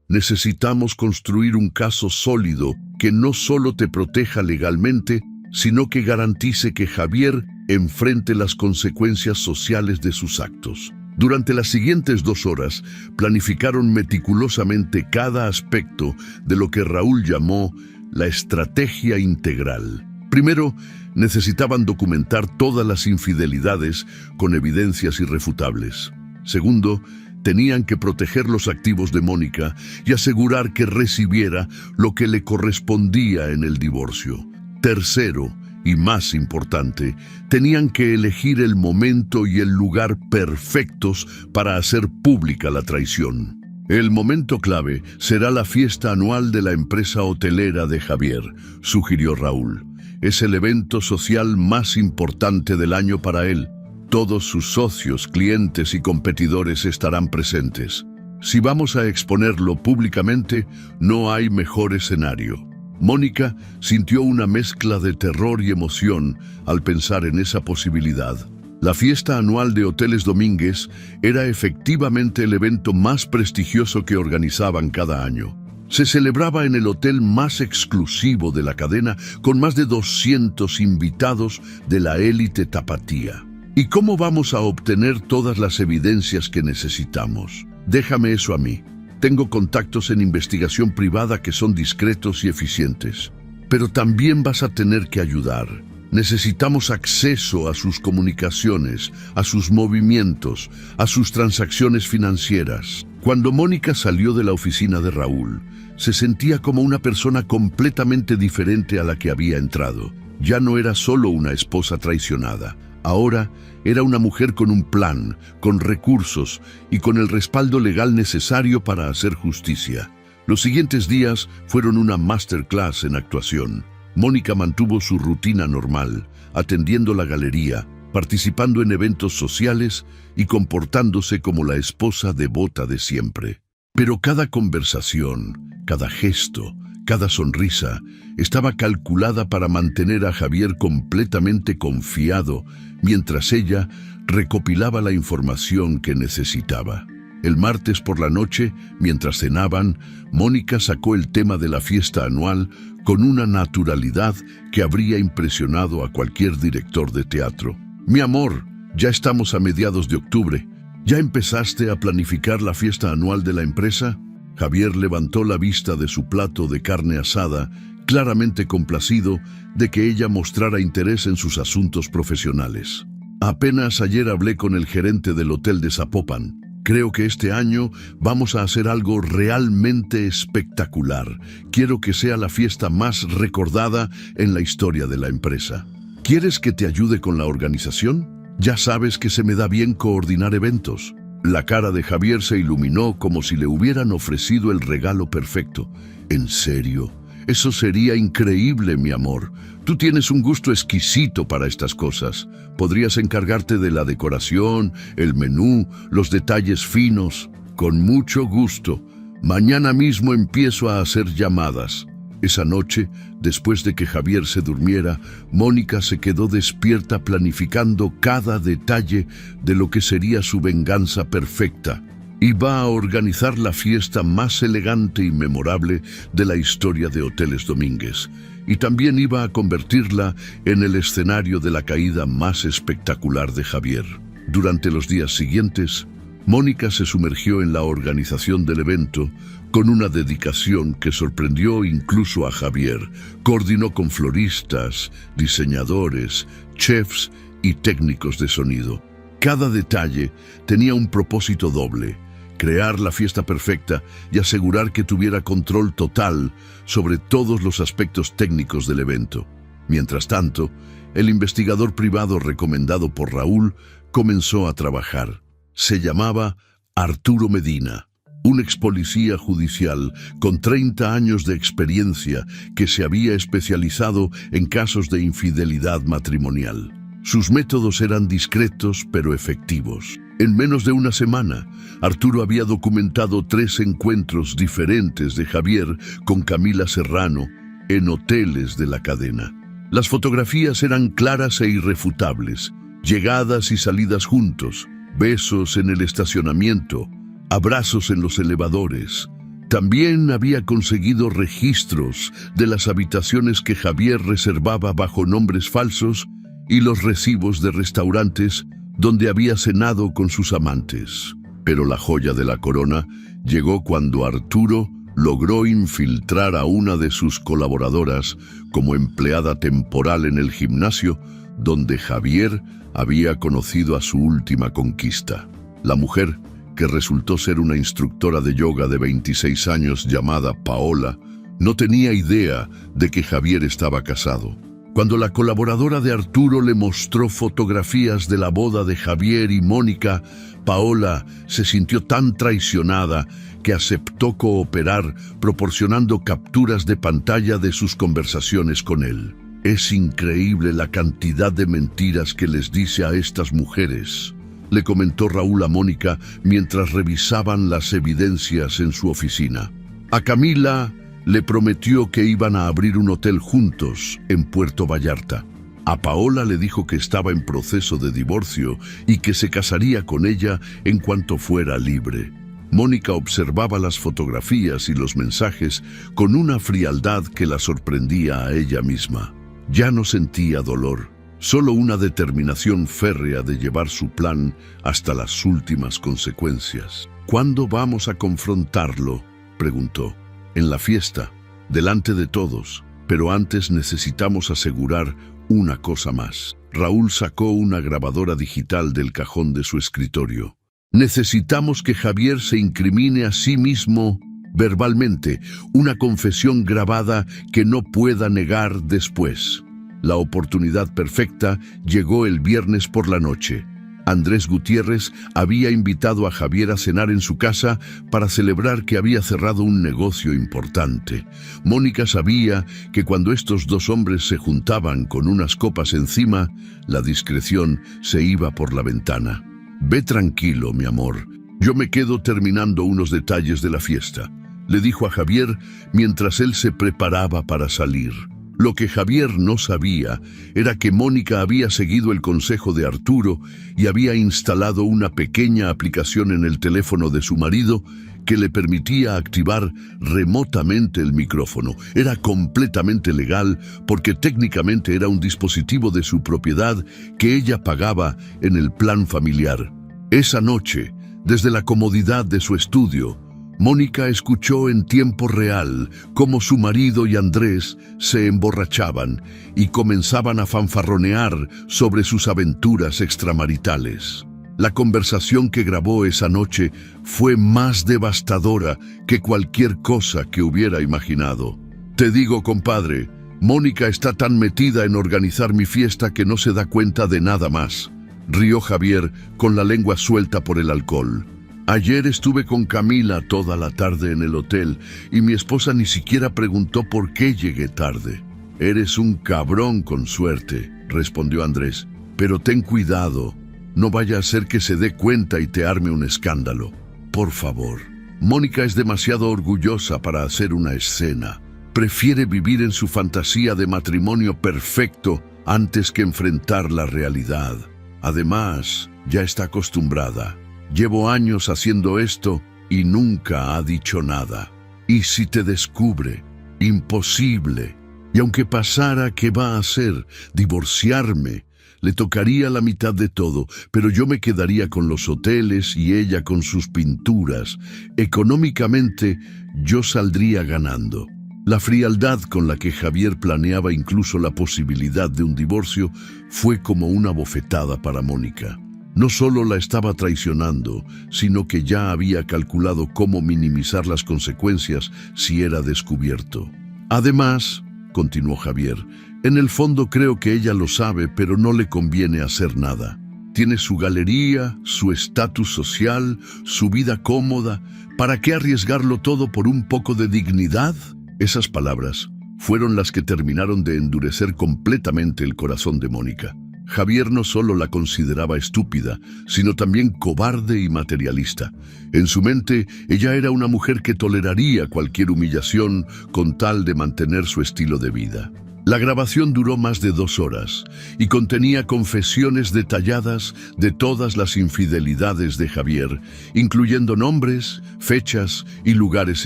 Necesitamos construir un caso sólido que no solo te proteja legalmente, sino que garantice que Javier enfrente las consecuencias sociales de sus actos». Durante las siguientes 2 horas, planificaron meticulosamente cada aspecto de lo que Raúl llamó la estrategia integral. Primero, necesitaban documentar todas las infidelidades con evidencias irrefutables. Segundo, tenían que proteger los activos de Mónica y asegurar que recibiera lo que le correspondía en el divorcio. Tercero, y más importante, tenían que elegir el momento y el lugar perfectos para hacer pública la traición. «El momento clave será la fiesta anual de la empresa hotelera de Javier», sugirió Raúl. «Es el evento social más importante del año para él. Todos sus socios, clientes y competidores estarán presentes. Si vamos a exponerlo públicamente, no hay mejor escenario». Mónica sintió una mezcla de terror y emoción al pensar en esa posibilidad. La fiesta anual de Hoteles Domínguez era efectivamente el evento más prestigioso que organizaban cada año. Se celebraba en el hotel más exclusivo de la cadena, con más de 200 invitados de la élite tapatía. ¿Y cómo vamos a obtener todas las evidencias que necesitamos? Déjame eso a mí. Tengo contactos en investigación privada que son discretos y eficientes. pero también vas a tener que ayudar. Necesitamos acceso a sus comunicaciones, a sus movimientos, a sus transacciones financieras. Cuando Mónica salió de la oficina de Raúl, se sentía como una persona completamente diferente a la que había entrado. Ya no era solo una esposa traicionada. Ahora era una mujer con un plan, con recursos y con el respaldo legal necesario para hacer justicia. Los siguientes días fueron una masterclass en actuación. Mónica mantuvo su rutina normal, atendiendo la galería, participando en eventos sociales y comportándose como la esposa devota de siempre. Pero cada conversación, cada gesto, cada sonrisa estaba calculada para mantener a Javier completamente confiado mientras ella recopilaba la información que necesitaba. El martes por la noche, mientras cenaban, Mónica sacó el tema de la fiesta anual con una naturalidad que habría impresionado a cualquier director de teatro. Mi amor, ya estamos a mediados de octubre. ¿Ya empezaste a planificar la fiesta anual de la empresa? Javier levantó la vista de su plato de carne asada, claramente complacido de que ella mostrara interés en sus asuntos profesionales. Apenas ayer hablé con el gerente del hotel de Zapopan. Creo que este año vamos a hacer algo realmente espectacular. Quiero que sea la fiesta más recordada en la historia de la empresa. ¿Quieres que te ayude con la organización? Ya sabes que se me da bien coordinar eventos. La cara de Javier se iluminó como si le hubieran ofrecido el regalo perfecto. ¿En serio? Eso sería increíble, mi amor. Tú tienes un gusto exquisito para estas cosas. Podrías encargarte de la decoración, el menú, los detalles finos. Con mucho gusto. Mañana mismo empiezo a hacer llamadas. Esa noche, después de que Javier se durmiera, Mónica se quedó despierta planificando cada detalle de lo que sería su venganza perfecta. Iba a organizar la fiesta más elegante y memorable de la historia de Hoteles Domínguez, y también iba a convertirla en el escenario de la caída más espectacular de Javier. Durante los días siguientes, Mónica se sumergió en la organización del evento con una dedicación que sorprendió incluso a Javier. Coordinó con floristas, diseñadores, chefs y técnicos de sonido. Cada detalle tenía un propósito doble: crear la fiesta perfecta y asegurar que tuviera control total sobre todos los aspectos técnicos del evento. Mientras tanto, el investigador privado recomendado por Raúl comenzó a trabajar. Se llamaba Arturo Medina, un ex policía judicial con 30 años de experiencia que se había especializado en casos de infidelidad matrimonial. Sus métodos eran discretos pero efectivos. En menos de una semana, Arturo había documentado 3 encuentros diferentes de Javier con Camila Serrano en hoteles de la cadena. Las fotografías eran claras e irrefutables: llegadas y salidas juntos, besos en el estacionamiento, abrazos en los elevadores. También había conseguido registros de las habitaciones que Javier reservaba bajo nombres falsos y los recibos de restaurantes donde había cenado con sus amantes. Pero la joya de la corona llegó cuando Arturo logró infiltrar a una de sus colaboradoras como empleada temporal en el gimnasio donde Javier había conocido a su última conquista. La mujer, que resultó ser una instructora de yoga de 26 años llamada Paola, no tenía idea de que Javier estaba casado. Cuando la colaboradora de Arturo le mostró fotografías de la boda de Javier y Mónica, Paola se sintió tan traicionada que aceptó cooperar proporcionando capturas de pantalla de sus conversaciones con él. Es increíble la cantidad de mentiras que les dice a estas mujeres, le comentó Raúl a Mónica mientras revisaban las evidencias en su oficina. A Camila le prometió que iban a abrir un hotel juntos en Puerto Vallarta. A Paola le dijo que estaba en proceso de divorcio y que se casaría con ella en cuanto fuera libre. Mónica observaba las fotografías y los mensajes con una frialdad que la sorprendía a ella misma. Ya no sentía dolor, solo una determinación férrea de llevar su plan hasta las últimas consecuencias. ¿Cuándo vamos a confrontarlo?, preguntó. En la fiesta, delante de todos. Pero antes necesitamos asegurar una cosa más. Raúl sacó una grabadora digital del cajón de su escritorio. Necesitamos que Javier se incrimine a sí mismo verbalmente, una confesión grabada que no pueda negar después. La oportunidad perfecta llegó el viernes por la noche. Andrés Gutiérrez había invitado a Javier a cenar en su casa para celebrar que había cerrado un negocio importante. Mónica sabía que cuando estos dos hombres se juntaban con unas copas encima, la discreción se iba por la ventana. «Ve tranquilo, mi amor. Yo me quedo terminando unos detalles de la fiesta», le dijo a Javier mientras él se preparaba para salir. Lo que Javier no sabía era que Mónica había seguido el consejo de Arturo y había instalado una pequeña aplicación en el teléfono de su marido que le permitía activar remotamente el micrófono. Era completamente legal porque técnicamente era un dispositivo de su propiedad que ella pagaba en el plan familiar. Esa noche, desde la comodidad de su estudio, Mónica escuchó en tiempo real cómo su marido y Andrés se emborrachaban y comenzaban a fanfarronear sobre sus aventuras extramaritales. La conversación que grabó esa noche fue más devastadora que cualquier cosa que hubiera imaginado. «Te digo, compadre, Mónica está tan metida en organizar mi fiesta que no se da cuenta de nada más», rió Javier con la lengua suelta por el alcohol. «Ayer estuve con Camila toda la tarde en el hotel y mi esposa ni siquiera preguntó por qué llegué tarde». «Eres un cabrón con suerte», respondió Andrés. «Pero ten cuidado, no vaya a ser que se dé cuenta y te arme un escándalo. Por favor». Mónica es demasiado orgullosa para hacer una escena. Prefiere vivir en su fantasía de matrimonio perfecto antes que enfrentar la realidad. Además, ya está acostumbrada. «Llevo años haciendo esto y nunca ha dicho nada. ¿Y si te descubre? Imposible. Y aunque pasara, ¿qué va a hacer? Divorciarme. Le tocaría la mitad de todo, pero yo me quedaría con los hoteles y ella con sus pinturas. Económicamente, yo saldría ganando». La frialdad con la que Javier planeaba incluso la posibilidad de un divorcio fue como una bofetada para Mónica. No solo la estaba traicionando, sino que ya había calculado cómo minimizar las consecuencias si era descubierto. «Además», continuó Javier, «en el fondo creo que ella lo sabe, pero no le conviene hacer nada. Tiene su galería, su estatus social, su vida cómoda. ¿Para qué arriesgarlo todo por un poco de dignidad?». Esas palabras fueron las que terminaron de endurecer completamente el corazón de Mónica. Javier no solo la consideraba estúpida, sino también cobarde y materialista. En su mente, ella era una mujer que toleraría cualquier humillación con tal de mantener su estilo de vida. La grabación duró más de 2 horas y contenía confesiones detalladas de todas las infidelidades de Javier, incluyendo nombres, fechas y lugares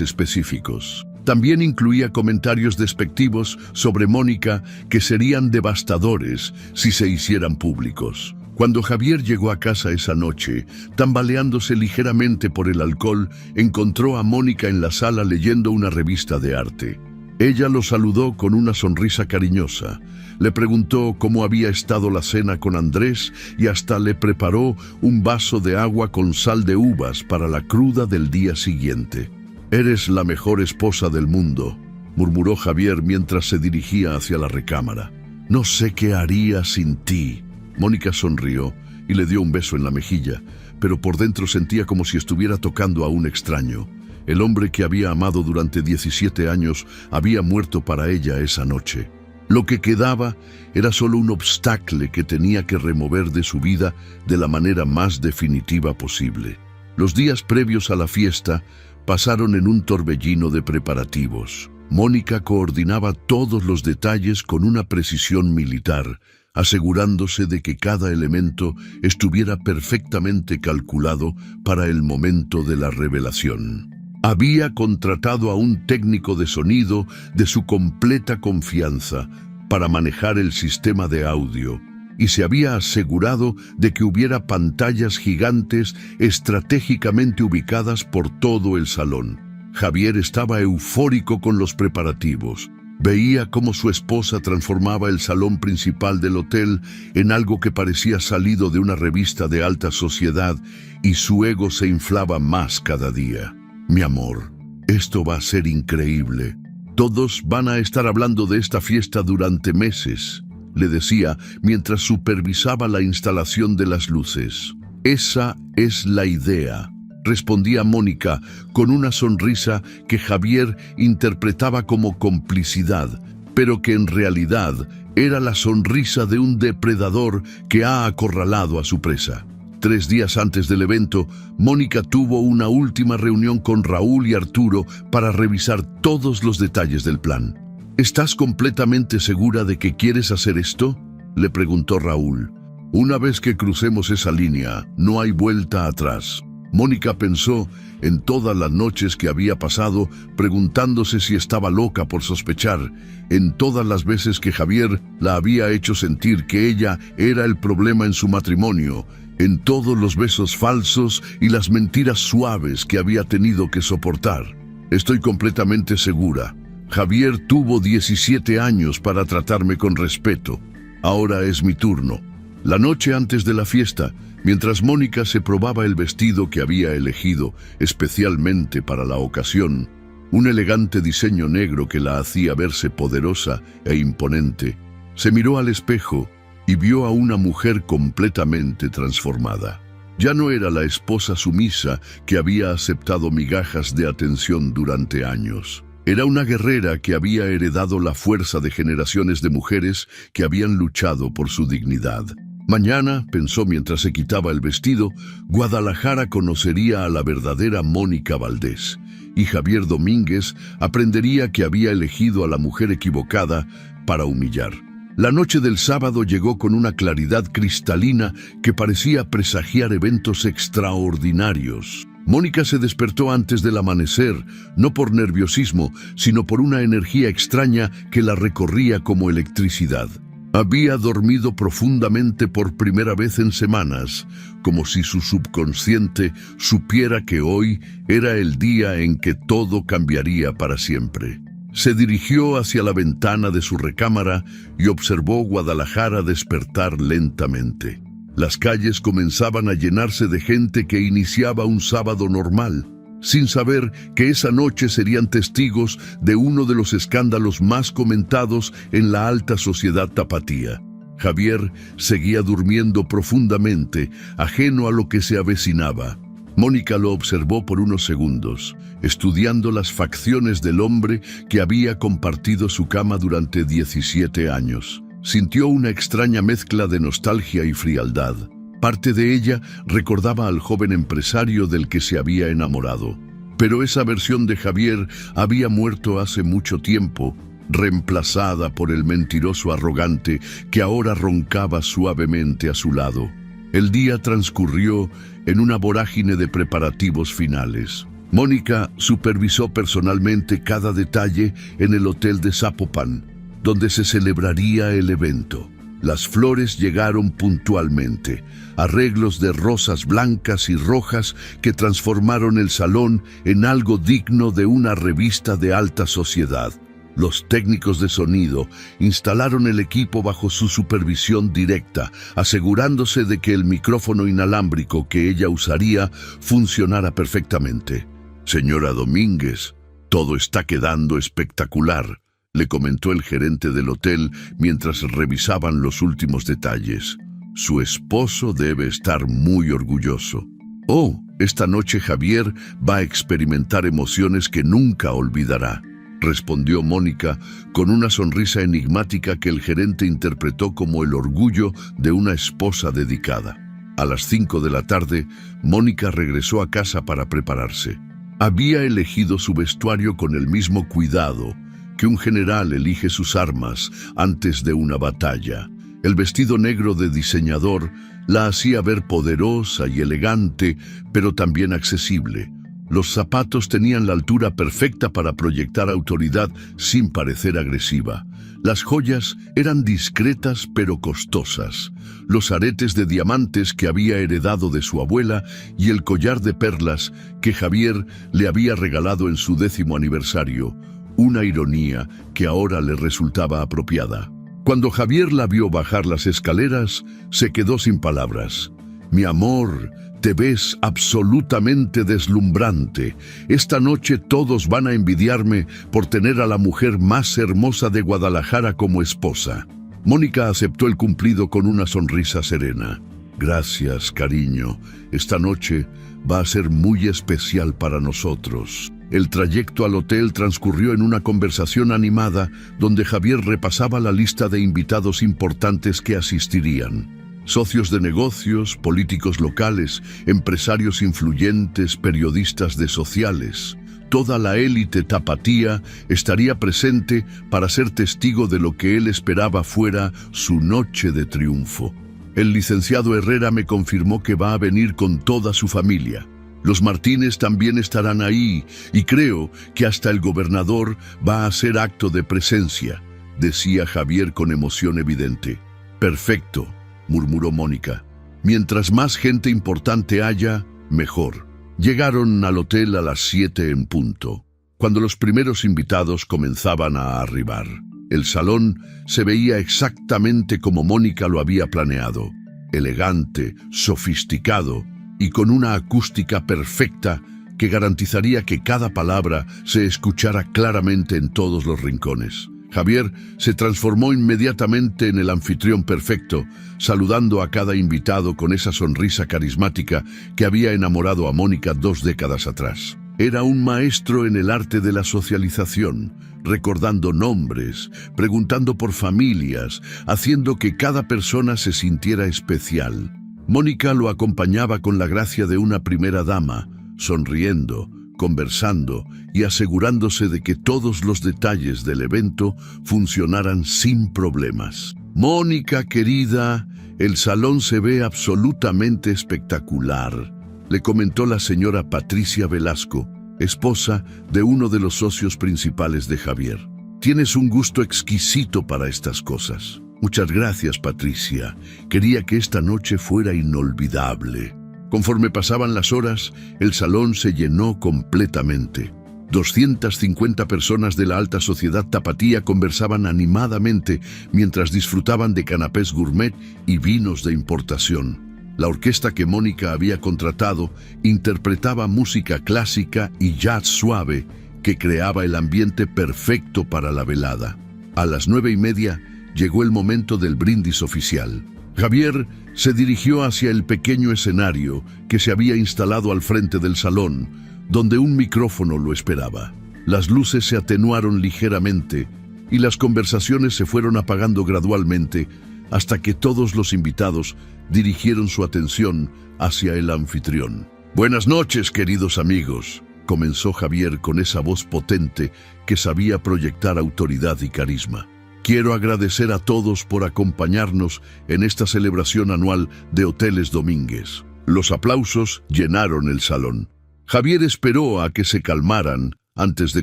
específicos. También incluía comentarios despectivos sobre Mónica que serían devastadores si se hicieran públicos. Cuando Javier llegó a casa esa noche, tambaleándose ligeramente por el alcohol, encontró a Mónica en la sala leyendo una revista de arte. Ella lo saludó con una sonrisa cariñosa, le preguntó cómo había estado la cena con Andrés y hasta le preparó un vaso de agua con sal de uvas para la cruda del día siguiente. «Eres la mejor esposa del mundo», murmuró Javier mientras se dirigía hacia la recámara. «No sé qué haría sin ti». Mónica sonrió y le dio un beso en la mejilla, pero por dentro sentía como si estuviera tocando a un extraño. El hombre que había amado durante 17 años había muerto para ella esa noche. Lo que quedaba era solo un obstáculo que tenía que remover de su vida de la manera más definitiva posible. Los días previos a la fiesta pasaron en un torbellino de preparativos. Mónica coordinaba todos los detalles con una precisión militar, asegurándose de que cada elemento estuviera perfectamente calculado para el momento de la revelación. Había contratado a un técnico de sonido de su completa confianza para manejar el sistema de audio y se había asegurado de que hubiera pantallas gigantes estratégicamente ubicadas por todo el salón. Javier estaba eufórico con los preparativos. Veía cómo su esposa transformaba el salón principal del hotel en algo que parecía salido de una revista de alta sociedad y su ego se inflaba más cada día. Mi amor, esto va a ser increíble. Todos van a estar hablando de esta fiesta durante meses, le decía mientras supervisaba la instalación de las luces. Esa es la idea, respondía Mónica con una sonrisa que Javier interpretaba como complicidad, pero que en realidad era la sonrisa de un depredador que ha acorralado a su presa. 3 días antes del evento, Mónica tuvo una última reunión con Raúl y Arturo para revisar todos los detalles del plan. ¿Estás completamente segura de que quieres hacer esto?, le preguntó Raúl. Una vez que crucemos esa línea, no hay vuelta atrás. Mónica pensó en todas las noches que había pasado preguntándose si estaba loca por sospechar, en todas las veces que Javier la había hecho sentir que ella era el problema en su matrimonio, en todos los besos falsos y las mentiras suaves que había tenido que soportar. Estoy completamente segura. Javier tuvo 17 años para tratarme con respeto. Ahora es mi turno. La noche antes de la fiesta, mientras Mónica se probaba el vestido que había elegido especialmente para la ocasión, un elegante diseño negro que la hacía verse poderosa e imponente, se miró al espejo y vio a una mujer completamente transformada. Ya no era la esposa sumisa que había aceptado migajas de atención durante años. Era una guerrera que había heredado la fuerza de generaciones de mujeres que habían luchado por su dignidad. Mañana, pensó mientras se quitaba el vestido, Guadalajara conocería a la verdadera Mónica Valdés, y Javier Domínguez aprendería que había elegido a la mujer equivocada para humillar. La noche del sábado llegó con una claridad cristalina que parecía presagiar eventos extraordinarios. Mónica se despertó antes del amanecer, no por nerviosismo, sino por una energía extraña que la recorría como electricidad. Había dormido profundamente por primera vez en semanas, como si su subconsciente supiera que hoy era el día en que todo cambiaría para siempre. Se dirigió hacia la ventana de su recámara y observó Guadalajara despertar lentamente. Las calles comenzaban a llenarse de gente que iniciaba un sábado normal, sin saber que esa noche serían testigos de uno de los escándalos más comentados en la alta sociedad tapatía. Javier seguía durmiendo profundamente, ajeno a lo que se avecinaba. Mónica lo observó por unos segundos, estudiando las facciones del hombre que había compartido su cama durante 17 años. Sintió una extraña mezcla de nostalgia y frialdad. Parte de ella recordaba al joven empresario del que se había enamorado. Pero esa versión de Javier había muerto hace mucho tiempo, reemplazada por el mentiroso arrogante que ahora roncaba suavemente a su lado. El día transcurrió en una vorágine de preparativos finales. Mónica supervisó personalmente cada detalle en el hotel de Zapopan, donde se celebraría el evento. Las flores llegaron puntualmente, arreglos de rosas blancas y rojas que transformaron el salón en algo digno de una revista de alta sociedad. Los técnicos de sonido instalaron el equipo bajo su supervisión directa, asegurándose de que el micrófono inalámbrico que ella usaría funcionara perfectamente. «Señora Domínguez, todo está quedando espectacular», le comentó el gerente del hotel mientras revisaban los últimos detalles. «Su esposo debe estar muy orgulloso». «Oh, esta noche Javier va a experimentar emociones que nunca olvidará», respondió Mónica con una sonrisa enigmática que el gerente interpretó como el orgullo de una esposa dedicada. A las 5 de la tarde, Mónica regresó a casa para prepararse. Había elegido su vestuario con el mismo cuidado que un general elige sus armas antes de una batalla. El vestido negro de diseñador la hacía ver poderosa y elegante, pero también accesible. Los zapatos tenían la altura perfecta para proyectar autoridad sin parecer agresiva. Las joyas eran discretas pero costosas. Los aretes de diamantes que había heredado de su abuela y el collar de perlas que Javier le había regalado en su 10º aniversario. una ironía que ahora le resultaba apropiada. Cuando Javier la vio bajar las escaleras, se quedó sin palabras. «Mi amor, te ves absolutamente deslumbrante. Esta noche todos van a envidiarme por tener a la mujer más hermosa de Guadalajara como esposa». Mónica aceptó el cumplido con una sonrisa serena. «Gracias, cariño. Esta noche va a ser muy especial para nosotros». El trayecto al hotel transcurrió en una conversación animada donde Javier repasaba la lista de invitados importantes que asistirían. Socios de negocios, políticos locales, empresarios influyentes, periodistas de sociales. Toda la élite tapatía estaría presente para ser testigo de lo que él esperaba fuera su noche de triunfo. El licenciado Herrera me confirmó que va a venir con toda su familia. Los Martínez también estarán ahí y creo que hasta el gobernador va a hacer acto de presencia, decía Javier con emoción evidente. «Perfecto», murmuró Mónica. «Mientras más gente importante haya, mejor». Llegaron al hotel a las 7 en punto, cuando los primeros invitados comenzaban a arribar. El salón se veía exactamente como Mónica lo había planeado, elegante, sofisticado y con una acústica perfecta que garantizaría que cada palabra se escuchara claramente en todos los rincones. Javier se transformó inmediatamente en el anfitrión perfecto, saludando a cada invitado con esa sonrisa carismática que había enamorado a Mónica 2 décadas atrás. Era un maestro en el arte de la socialización, recordando nombres, preguntando por familias, haciendo que cada persona se sintiera especial. Mónica lo acompañaba con la gracia de una primera dama, sonriendo, conversando y asegurándose de que todos los detalles del evento funcionaran sin problemas. «Mónica, querida, el salón se ve absolutamente espectacular», le comentó la señora Patricia Velasco, esposa de uno de los socios principales de Javier. «Tienes un gusto exquisito para estas cosas». «Muchas gracias, Patricia. Quería que esta noche fuera inolvidable». Conforme pasaban las horas, el salón se llenó completamente. 250 personas de la alta sociedad tapatía conversaban animadamente mientras disfrutaban de canapés gourmet y vinos de importación. La orquesta que Mónica había contratado interpretaba música clásica y jazz suave que creaba el ambiente perfecto para la velada. A las 9:30 llegó el momento del brindis oficial. Javier se dirigió hacia el pequeño escenario que se había instalado al frente del salón, donde un micrófono lo esperaba. Las luces se atenuaron ligeramente y las conversaciones se fueron apagando gradualmente hasta que todos los invitados dirigieron su atención hacia el anfitrión. «Buenas noches, queridos amigos», comenzó Javier con esa voz potente que sabía proyectar autoridad y carisma. «Quiero agradecer a todos por acompañarnos en esta celebración anual de Hoteles Domínguez». Los aplausos llenaron el salón. Javier esperó a que se calmaran antes de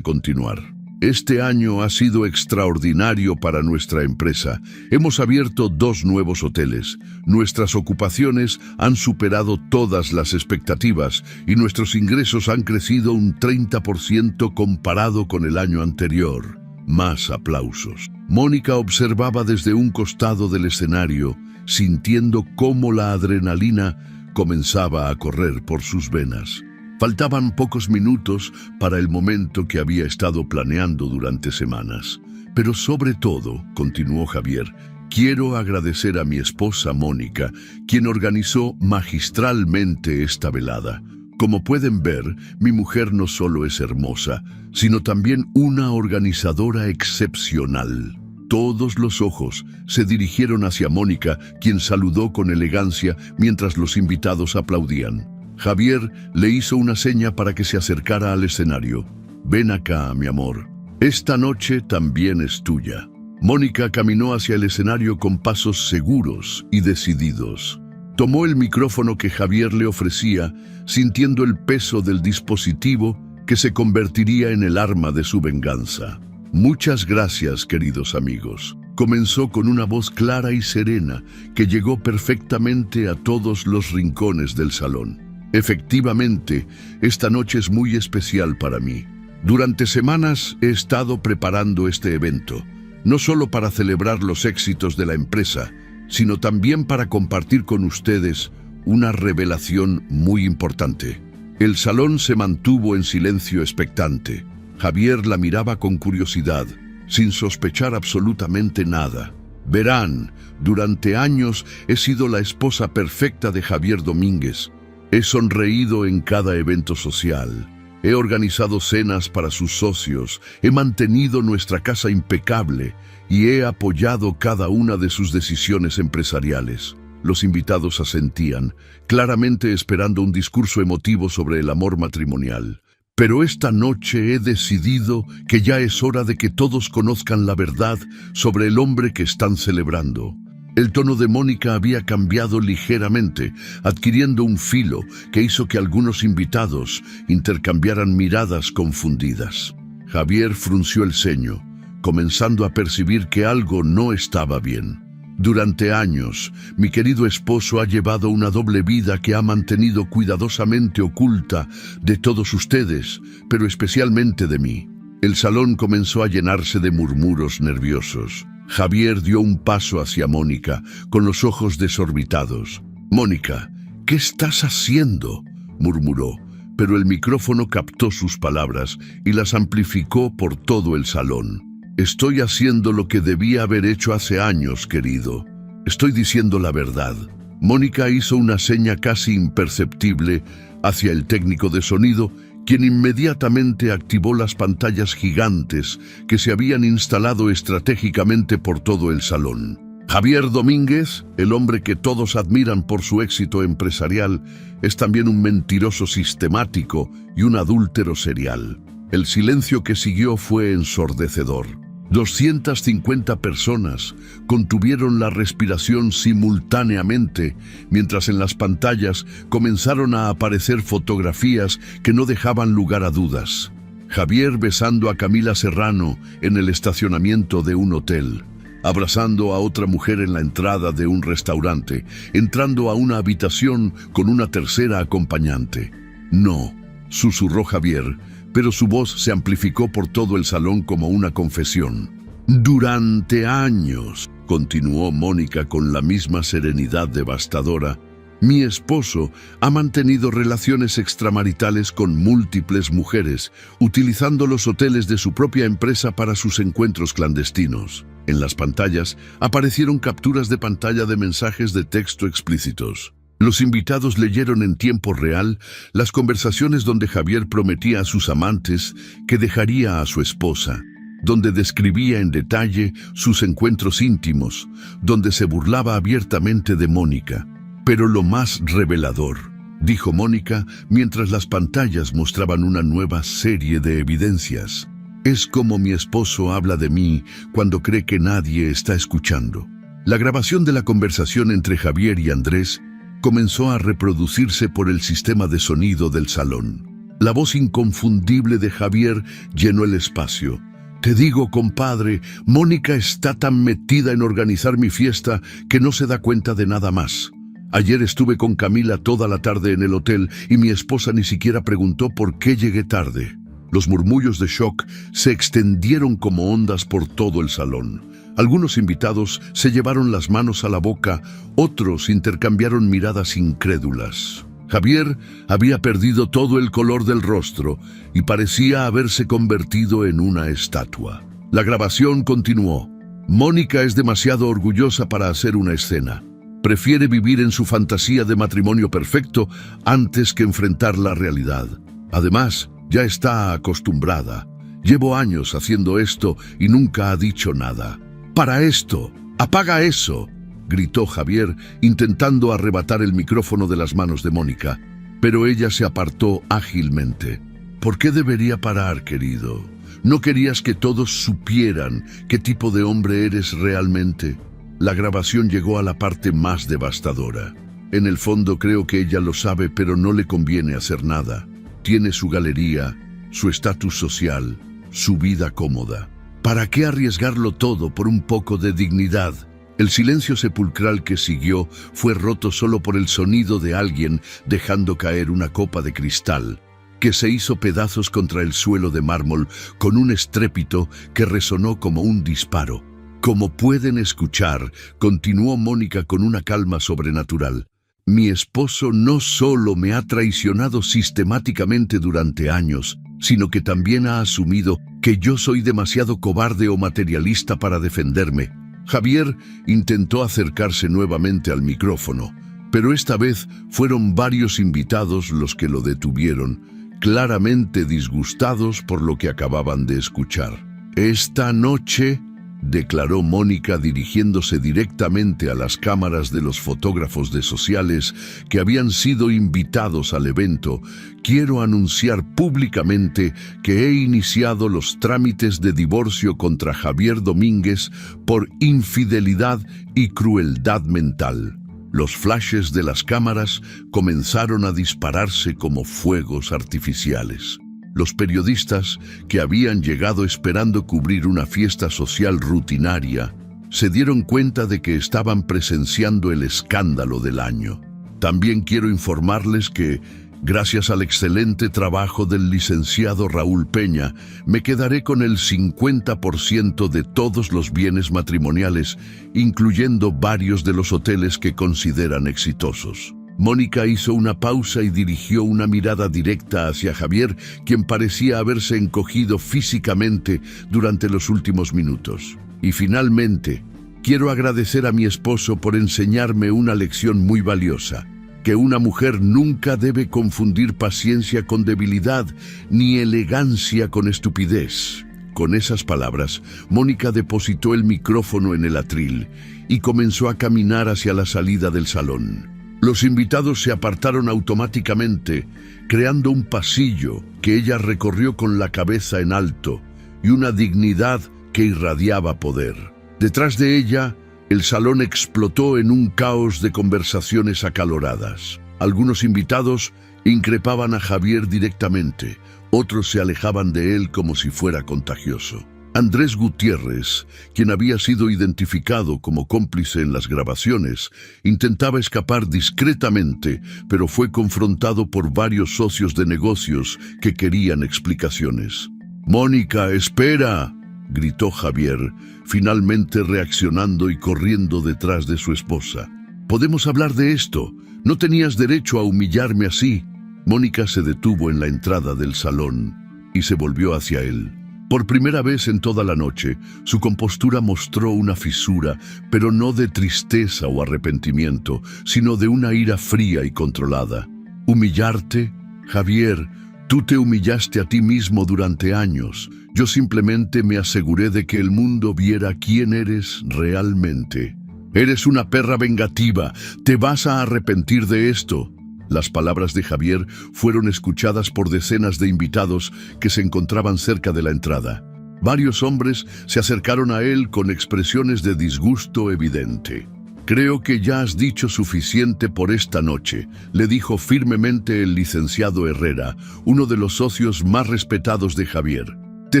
continuar. «Este año ha sido extraordinario para nuestra empresa. Hemos abierto 2 nuevos hoteles. Nuestras ocupaciones han superado todas las expectativas y nuestros ingresos han crecido un 30% comparado con el año anterior». Más aplausos. Mónica observaba desde un costado del escenario, sintiendo cómo la adrenalina comenzaba a correr por sus venas. Faltaban pocos minutos para el momento que había estado planeando durante semanas. Pero sobre todo, continuó Javier, quiero agradecer a mi esposa Mónica, quien organizó magistralmente esta velada. Como pueden ver, mi mujer no solo es hermosa, sino también una organizadora excepcional. Todos los ojos se dirigieron hacia Mónica, quien saludó con elegancia mientras los invitados aplaudían. Javier le hizo una seña para que se acercara al escenario. «Ven acá, mi amor. Esta noche también es tuya». Mónica caminó hacia el escenario con pasos seguros y decididos. Tomó el micrófono que Javier le ofrecía, sintiendo el peso del dispositivo que se convertiría en el arma de su venganza. «Muchas gracias, queridos amigos». Comenzó con una voz clara y serena que llegó perfectamente a todos los rincones del salón. «Efectivamente, esta noche es muy especial para mí. Durante semanas he estado preparando este evento, no solo para celebrar los éxitos de la empresa, sino también para compartir con ustedes una revelación muy importante. El salón se mantuvo en silencio expectante. Javier la miraba con curiosidad, sin sospechar absolutamente nada. Verán, durante años he sido la esposa perfecta de Javier Domínguez. He sonreído en cada evento social. He organizado cenas para sus socios, he mantenido nuestra casa impecable y he apoyado cada una de sus decisiones empresariales. Los invitados asentían, claramente esperando un discurso emotivo sobre el amor matrimonial. Pero esta noche he decidido que ya es hora de que todos conozcan la verdad sobre el hombre que están celebrando. El tono de Mónica había cambiado ligeramente, adquiriendo un filo que hizo que algunos invitados intercambiaran miradas confundidas. Javier frunció el ceño, comenzando a percibir que algo no estaba bien. Durante años, mi querido esposo ha llevado una doble vida que ha mantenido cuidadosamente oculta de todos ustedes, pero especialmente de mí. El salón comenzó a llenarse de murmuros nerviosos. Javier dio un paso hacia Mónica, con los ojos desorbitados. «Mónica, ¿qué estás haciendo?», murmuró, pero el micrófono captó sus palabras y las amplificó por todo el salón. «Estoy haciendo lo que debía haber hecho hace años, querido. Estoy diciendo la verdad». Mónica hizo una seña casi imperceptible hacia el técnico de sonido, quien inmediatamente activó las pantallas gigantes que se habían instalado estratégicamente por todo el salón. Javier Domínguez, el hombre que todos admiran por su éxito empresarial, es también un mentiroso sistemático y un adúltero serial. El silencio que siguió fue ensordecedor. 250 personas contuvieron la respiración simultáneamente, mientras en las pantallas comenzaron a aparecer fotografías que no dejaban lugar a dudas. Javier besando a Camila Serrano en el estacionamiento de un hotel, abrazando a otra mujer en la entrada de un restaurante, entrando a una habitación con una tercera acompañante. «No», susurró Javier, pero su voz se amplificó por todo el salón como una confesión. «Durante años», continuó Mónica con la misma serenidad devastadora, «mi esposo ha mantenido relaciones extramaritales con múltiples mujeres, utilizando los hoteles de su propia empresa para sus encuentros clandestinos». En las pantallas aparecieron capturas de pantalla de mensajes de texto explícitos. Los invitados leyeron en tiempo real las conversaciones donde Javier prometía a sus amantes que dejaría a su esposa, donde describía en detalle sus encuentros íntimos, donde se burlaba abiertamente de Mónica. «Pero lo más revelador», dijo Mónica mientras las pantallas mostraban una nueva serie de evidencias, «es como mi esposo habla de mí cuando cree que nadie está escuchando». La grabación de la conversación entre Javier y Andrés comenzó a reproducirse por el sistema de sonido del salón. La voz inconfundible de Javier llenó el espacio. «Te digo, compadre, Mónica está tan metida en organizar mi fiesta que no se da cuenta de nada más. Ayer estuve con Camila toda la tarde en el hotel y mi esposa ni siquiera preguntó por qué llegué tarde». Los murmullos de shock se extendieron como ondas por todo el salón. Algunos invitados se llevaron las manos a la boca, otros intercambiaron miradas incrédulas. Javier había perdido todo el color del rostro y parecía haberse convertido en una estatua. La grabación continuó. «Mónica es demasiado orgullosa para hacer una escena. Prefiere vivir en su fantasía de matrimonio perfecto antes que enfrentar la realidad. Además, ya está acostumbrada. Llevo años haciendo esto y nunca ha dicho nada». «Para esto, apaga eso», gritó Javier, intentando arrebatar el micrófono de las manos de Mónica, pero ella se apartó ágilmente. «¿Por qué debería parar, querido? ¿No querías que todos supieran qué tipo de hombre eres realmente?» La grabación llegó a la parte más devastadora. «En el fondo creo que ella lo sabe, pero no le conviene hacer nada. Tiene su galería, su estatus social, su vida cómoda. ¿Para qué arriesgarlo todo por un poco de dignidad?». El silencio sepulcral que siguió fue roto solo por el sonido de alguien dejando caer una copa de cristal. que se hizo pedazos contra el suelo de mármol con un estrépito que resonó como un disparo. Como pueden escuchar, continuó Mónica con una calma sobrenatural. Mi esposo no solo me ha traicionado sistemáticamente durante años, sino que también ha asumido que yo soy demasiado cobarde o materialista para defenderme. Javier intentó acercarse nuevamente al micrófono, pero esta vez fueron varios invitados los que lo detuvieron, claramente disgustados por lo que acababan de escuchar. Esta noche, declaró Mónica dirigiéndose directamente a las cámaras de los fotógrafos de sociales que habían sido invitados al evento, quiero anunciar públicamente que he iniciado los trámites de divorcio contra Javier Domínguez por infidelidad y crueldad mental. Los flashes de las cámaras comenzaron a dispararse como fuegos artificiales. Los periodistas, que habían llegado esperando cubrir una fiesta social rutinaria, se dieron cuenta de que estaban presenciando el escándalo del año. También quiero informarles que, gracias al excelente trabajo del licenciado Raúl Peña, me quedaré con el 50% de todos los bienes matrimoniales, incluyendo varios de los hoteles que consideran exitosos. Mónica hizo una pausa y dirigió una mirada directa hacia Javier, quien parecía haberse encogido físicamente durante los últimos minutos. Y finalmente, quiero agradecer a mi esposo por enseñarme una lección muy valiosa, que una mujer nunca debe confundir paciencia con debilidad, ni elegancia con estupidez. Con esas palabras, Mónica depositó el micrófono en el atril y comenzó a caminar hacia la salida del salón. Los invitados se apartaron automáticamente, creando un pasillo que ella recorrió con la cabeza en alto y una dignidad que irradiaba poder. Detrás de ella, el salón explotó en un caos de conversaciones acaloradas. Algunos invitados increpaban a Javier directamente, otros se alejaban de él como si fuera contagioso. Andrés Gutiérrez, quien había sido identificado como cómplice en las grabaciones, intentaba escapar discretamente, pero fue confrontado por varios socios de negocios que querían explicaciones. «Mónica, espera», gritó Javier, finalmente reaccionando y corriendo detrás de su esposa. «Podemos hablar de esto. No tenías derecho a humillarme así». Mónica se detuvo en la entrada del salón y se volvió hacia él. Por primera vez en toda la noche, su compostura mostró una fisura, pero no de tristeza o arrepentimiento, sino de una ira fría y controlada. ¿Humillarte? Javier, tú te humillaste a ti mismo durante años. Yo simplemente me aseguré de que el mundo viera quién eres realmente. Eres una perra vengativa. Te vas a arrepentir de esto. Las palabras de Javier fueron escuchadas por decenas de invitados que se encontraban cerca de la entrada. Varios hombres se acercaron a él con expresiones de disgusto evidente. «Creo que ya has dicho suficiente por esta noche», le dijo firmemente el licenciado Herrera, uno de los socios más respetados de Javier. «Te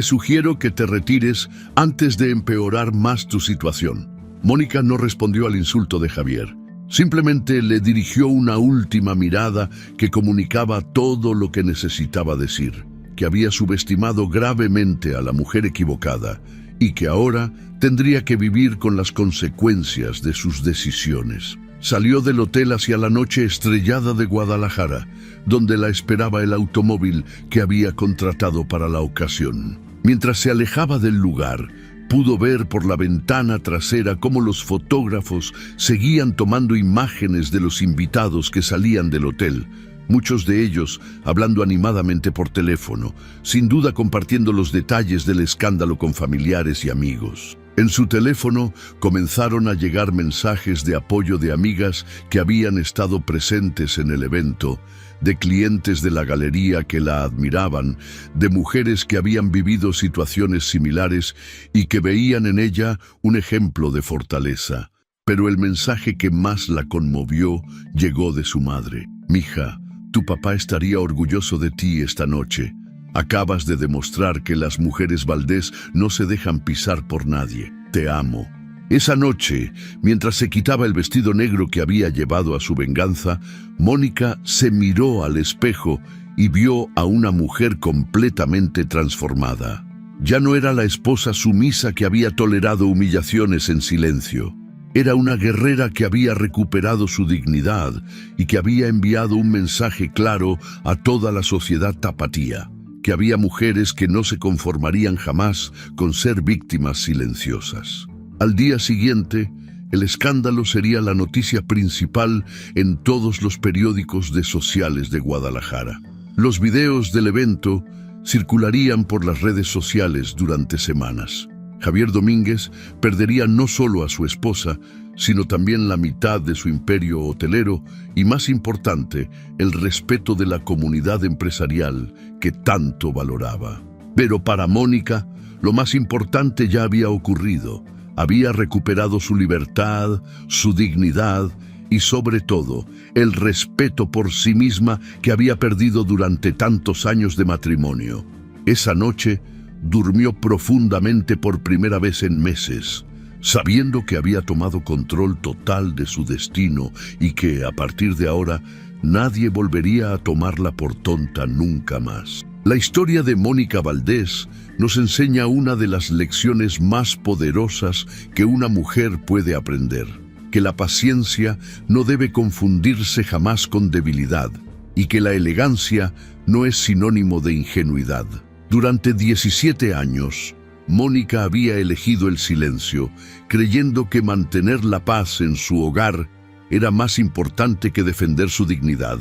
sugiero que te retires antes de empeorar más tu situación». Mónica no respondió al insulto de Javier. Simplemente le dirigió una última mirada que comunicaba todo lo que necesitaba decir, que había subestimado gravemente a la mujer equivocada y que ahora tendría que vivir con las consecuencias de sus decisiones. Salió del hotel hacia la noche estrellada de Guadalajara, donde la esperaba el automóvil que había contratado para la ocasión. Mientras se alejaba del lugar, pudo ver por la ventana trasera cómo los fotógrafos seguían tomando imágenes de los invitados que salían del hotel, muchos de ellos hablando animadamente por teléfono, sin duda compartiendo los detalles del escándalo con familiares y amigos. En su teléfono comenzaron a llegar mensajes de apoyo de amigas que habían estado presentes en el evento, de clientes de la galería que la admiraban, de mujeres que habían vivido situaciones similares y que veían en ella un ejemplo de fortaleza. Pero el mensaje que más la conmovió llegó de su madre. «Mija, tu papá estaría orgulloso de ti esta noche. Acabas de demostrar que las mujeres Valdés no se dejan pisar por nadie. Te amo». Esa noche, mientras se quitaba el vestido negro que había llevado a su venganza, Mónica se miró al espejo y vio a una mujer completamente transformada. Ya no era la esposa sumisa que había tolerado humillaciones en silencio. Era una guerrera que había recuperado su dignidad y que había enviado un mensaje claro a toda la sociedad tapatía, que había mujeres que no se conformarían jamás con ser víctimas silenciosas. Al día siguiente, el escándalo sería la noticia principal en todos los periódicos sociales de Guadalajara. Los videos del evento circularían por las redes sociales durante semanas. Javier Domínguez perdería no solo a su esposa, sino también la mitad de su imperio hotelero y, más importante, el respeto de la comunidad empresarial que tanto valoraba. Pero para Mónica, lo más importante ya había ocurrido. Había recuperado su libertad, su dignidad y, sobre todo, el respeto por sí misma que había perdido durante tantos años de matrimonio. Esa noche, durmió profundamente por primera vez en meses, sabiendo que había tomado control total de su destino y que, a partir de ahora, nadie volvería a tomarla por tonta nunca más. La historia de Mónica Valdés nos enseña una de las lecciones más poderosas que una mujer puede aprender: que la paciencia no debe confundirse jamás con debilidad y que la elegancia no es sinónimo de ingenuidad. Durante 17 años, Mónica había elegido el silencio, creyendo que mantener la paz en su hogar era más importante que defender su dignidad.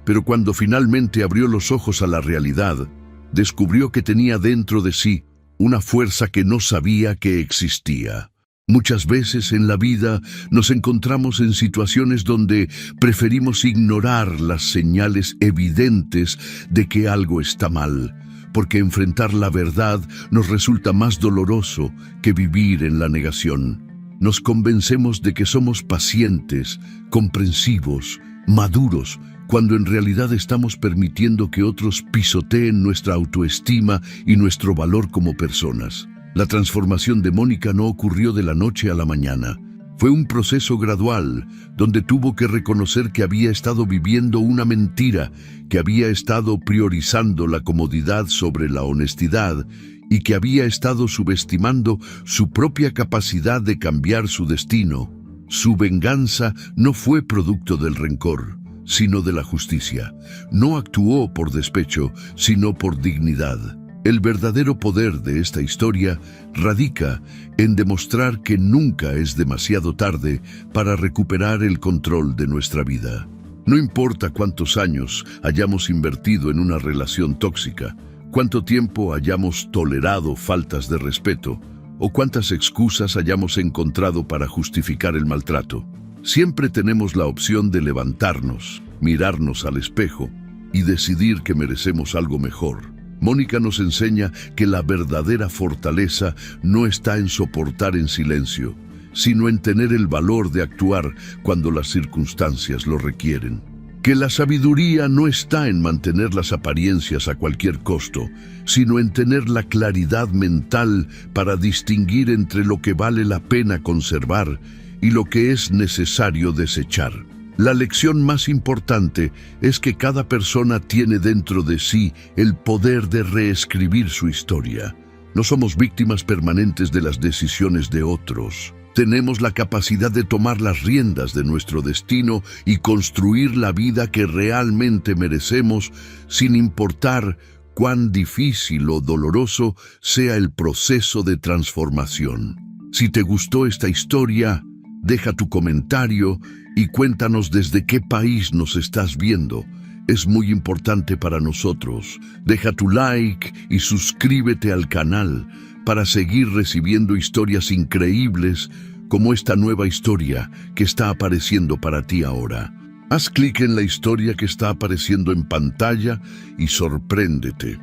Pero cuando finalmente abrió los ojos a la realidad, descubrió que tenía dentro de sí una fuerza que no sabía que existía. Muchas veces en la vida nos encontramos en situaciones donde preferimos ignorar las señales evidentes de que algo está mal, porque enfrentar la verdad nos resulta más doloroso que vivir en la negación. Nos convencemos de que somos pacientes, comprensivos, maduros, cuando en realidad estamos permitiendo que otros pisoteen nuestra autoestima y nuestro valor como personas. La transformación de Mónica no ocurrió de la noche a la mañana. Fue un proceso gradual, donde tuvo que reconocer que había estado viviendo una mentira, que había estado priorizando la comodidad sobre la honestidad y que había estado subestimando su propia capacidad de cambiar su destino. Su venganza no fue producto del rencor, sino de la justicia. No actuó por despecho, sino por dignidad. El verdadero poder de esta historia radica en demostrar que nunca es demasiado tarde para recuperar el control de nuestra vida. No importa cuántos años hayamos invertido en una relación tóxica, cuánto tiempo hayamos tolerado faltas de respeto o cuántas excusas hayamos encontrado para justificar el maltrato. Siempre tenemos la opción de levantarnos, mirarnos al espejo y decidir que merecemos algo mejor. Mónica nos enseña que la verdadera fortaleza no está en soportar en silencio, sino en tener el valor de actuar cuando las circunstancias lo requieren. Que la sabiduría no está en mantener las apariencias a cualquier costo, sino en tener la claridad mental para distinguir entre lo que vale la pena conservar y lo que es necesario desechar. La lección más importante es que cada persona tiene dentro de sí el poder de reescribir su historia. No somos víctimas permanentes de las decisiones de otros. Tenemos la capacidad de tomar las riendas de nuestro destino y construir la vida que realmente merecemos, sin importar cuán difícil o doloroso sea el proceso de transformación. Si te gustó esta historia, deja tu comentario y cuéntanos desde qué país nos estás viendo. Es muy importante para nosotros. Deja tu like y suscríbete al canal para seguir recibiendo historias increíbles como esta nueva historia que está apareciendo para ti ahora. Haz clic en la historia que está apareciendo en pantalla y sorpréndete.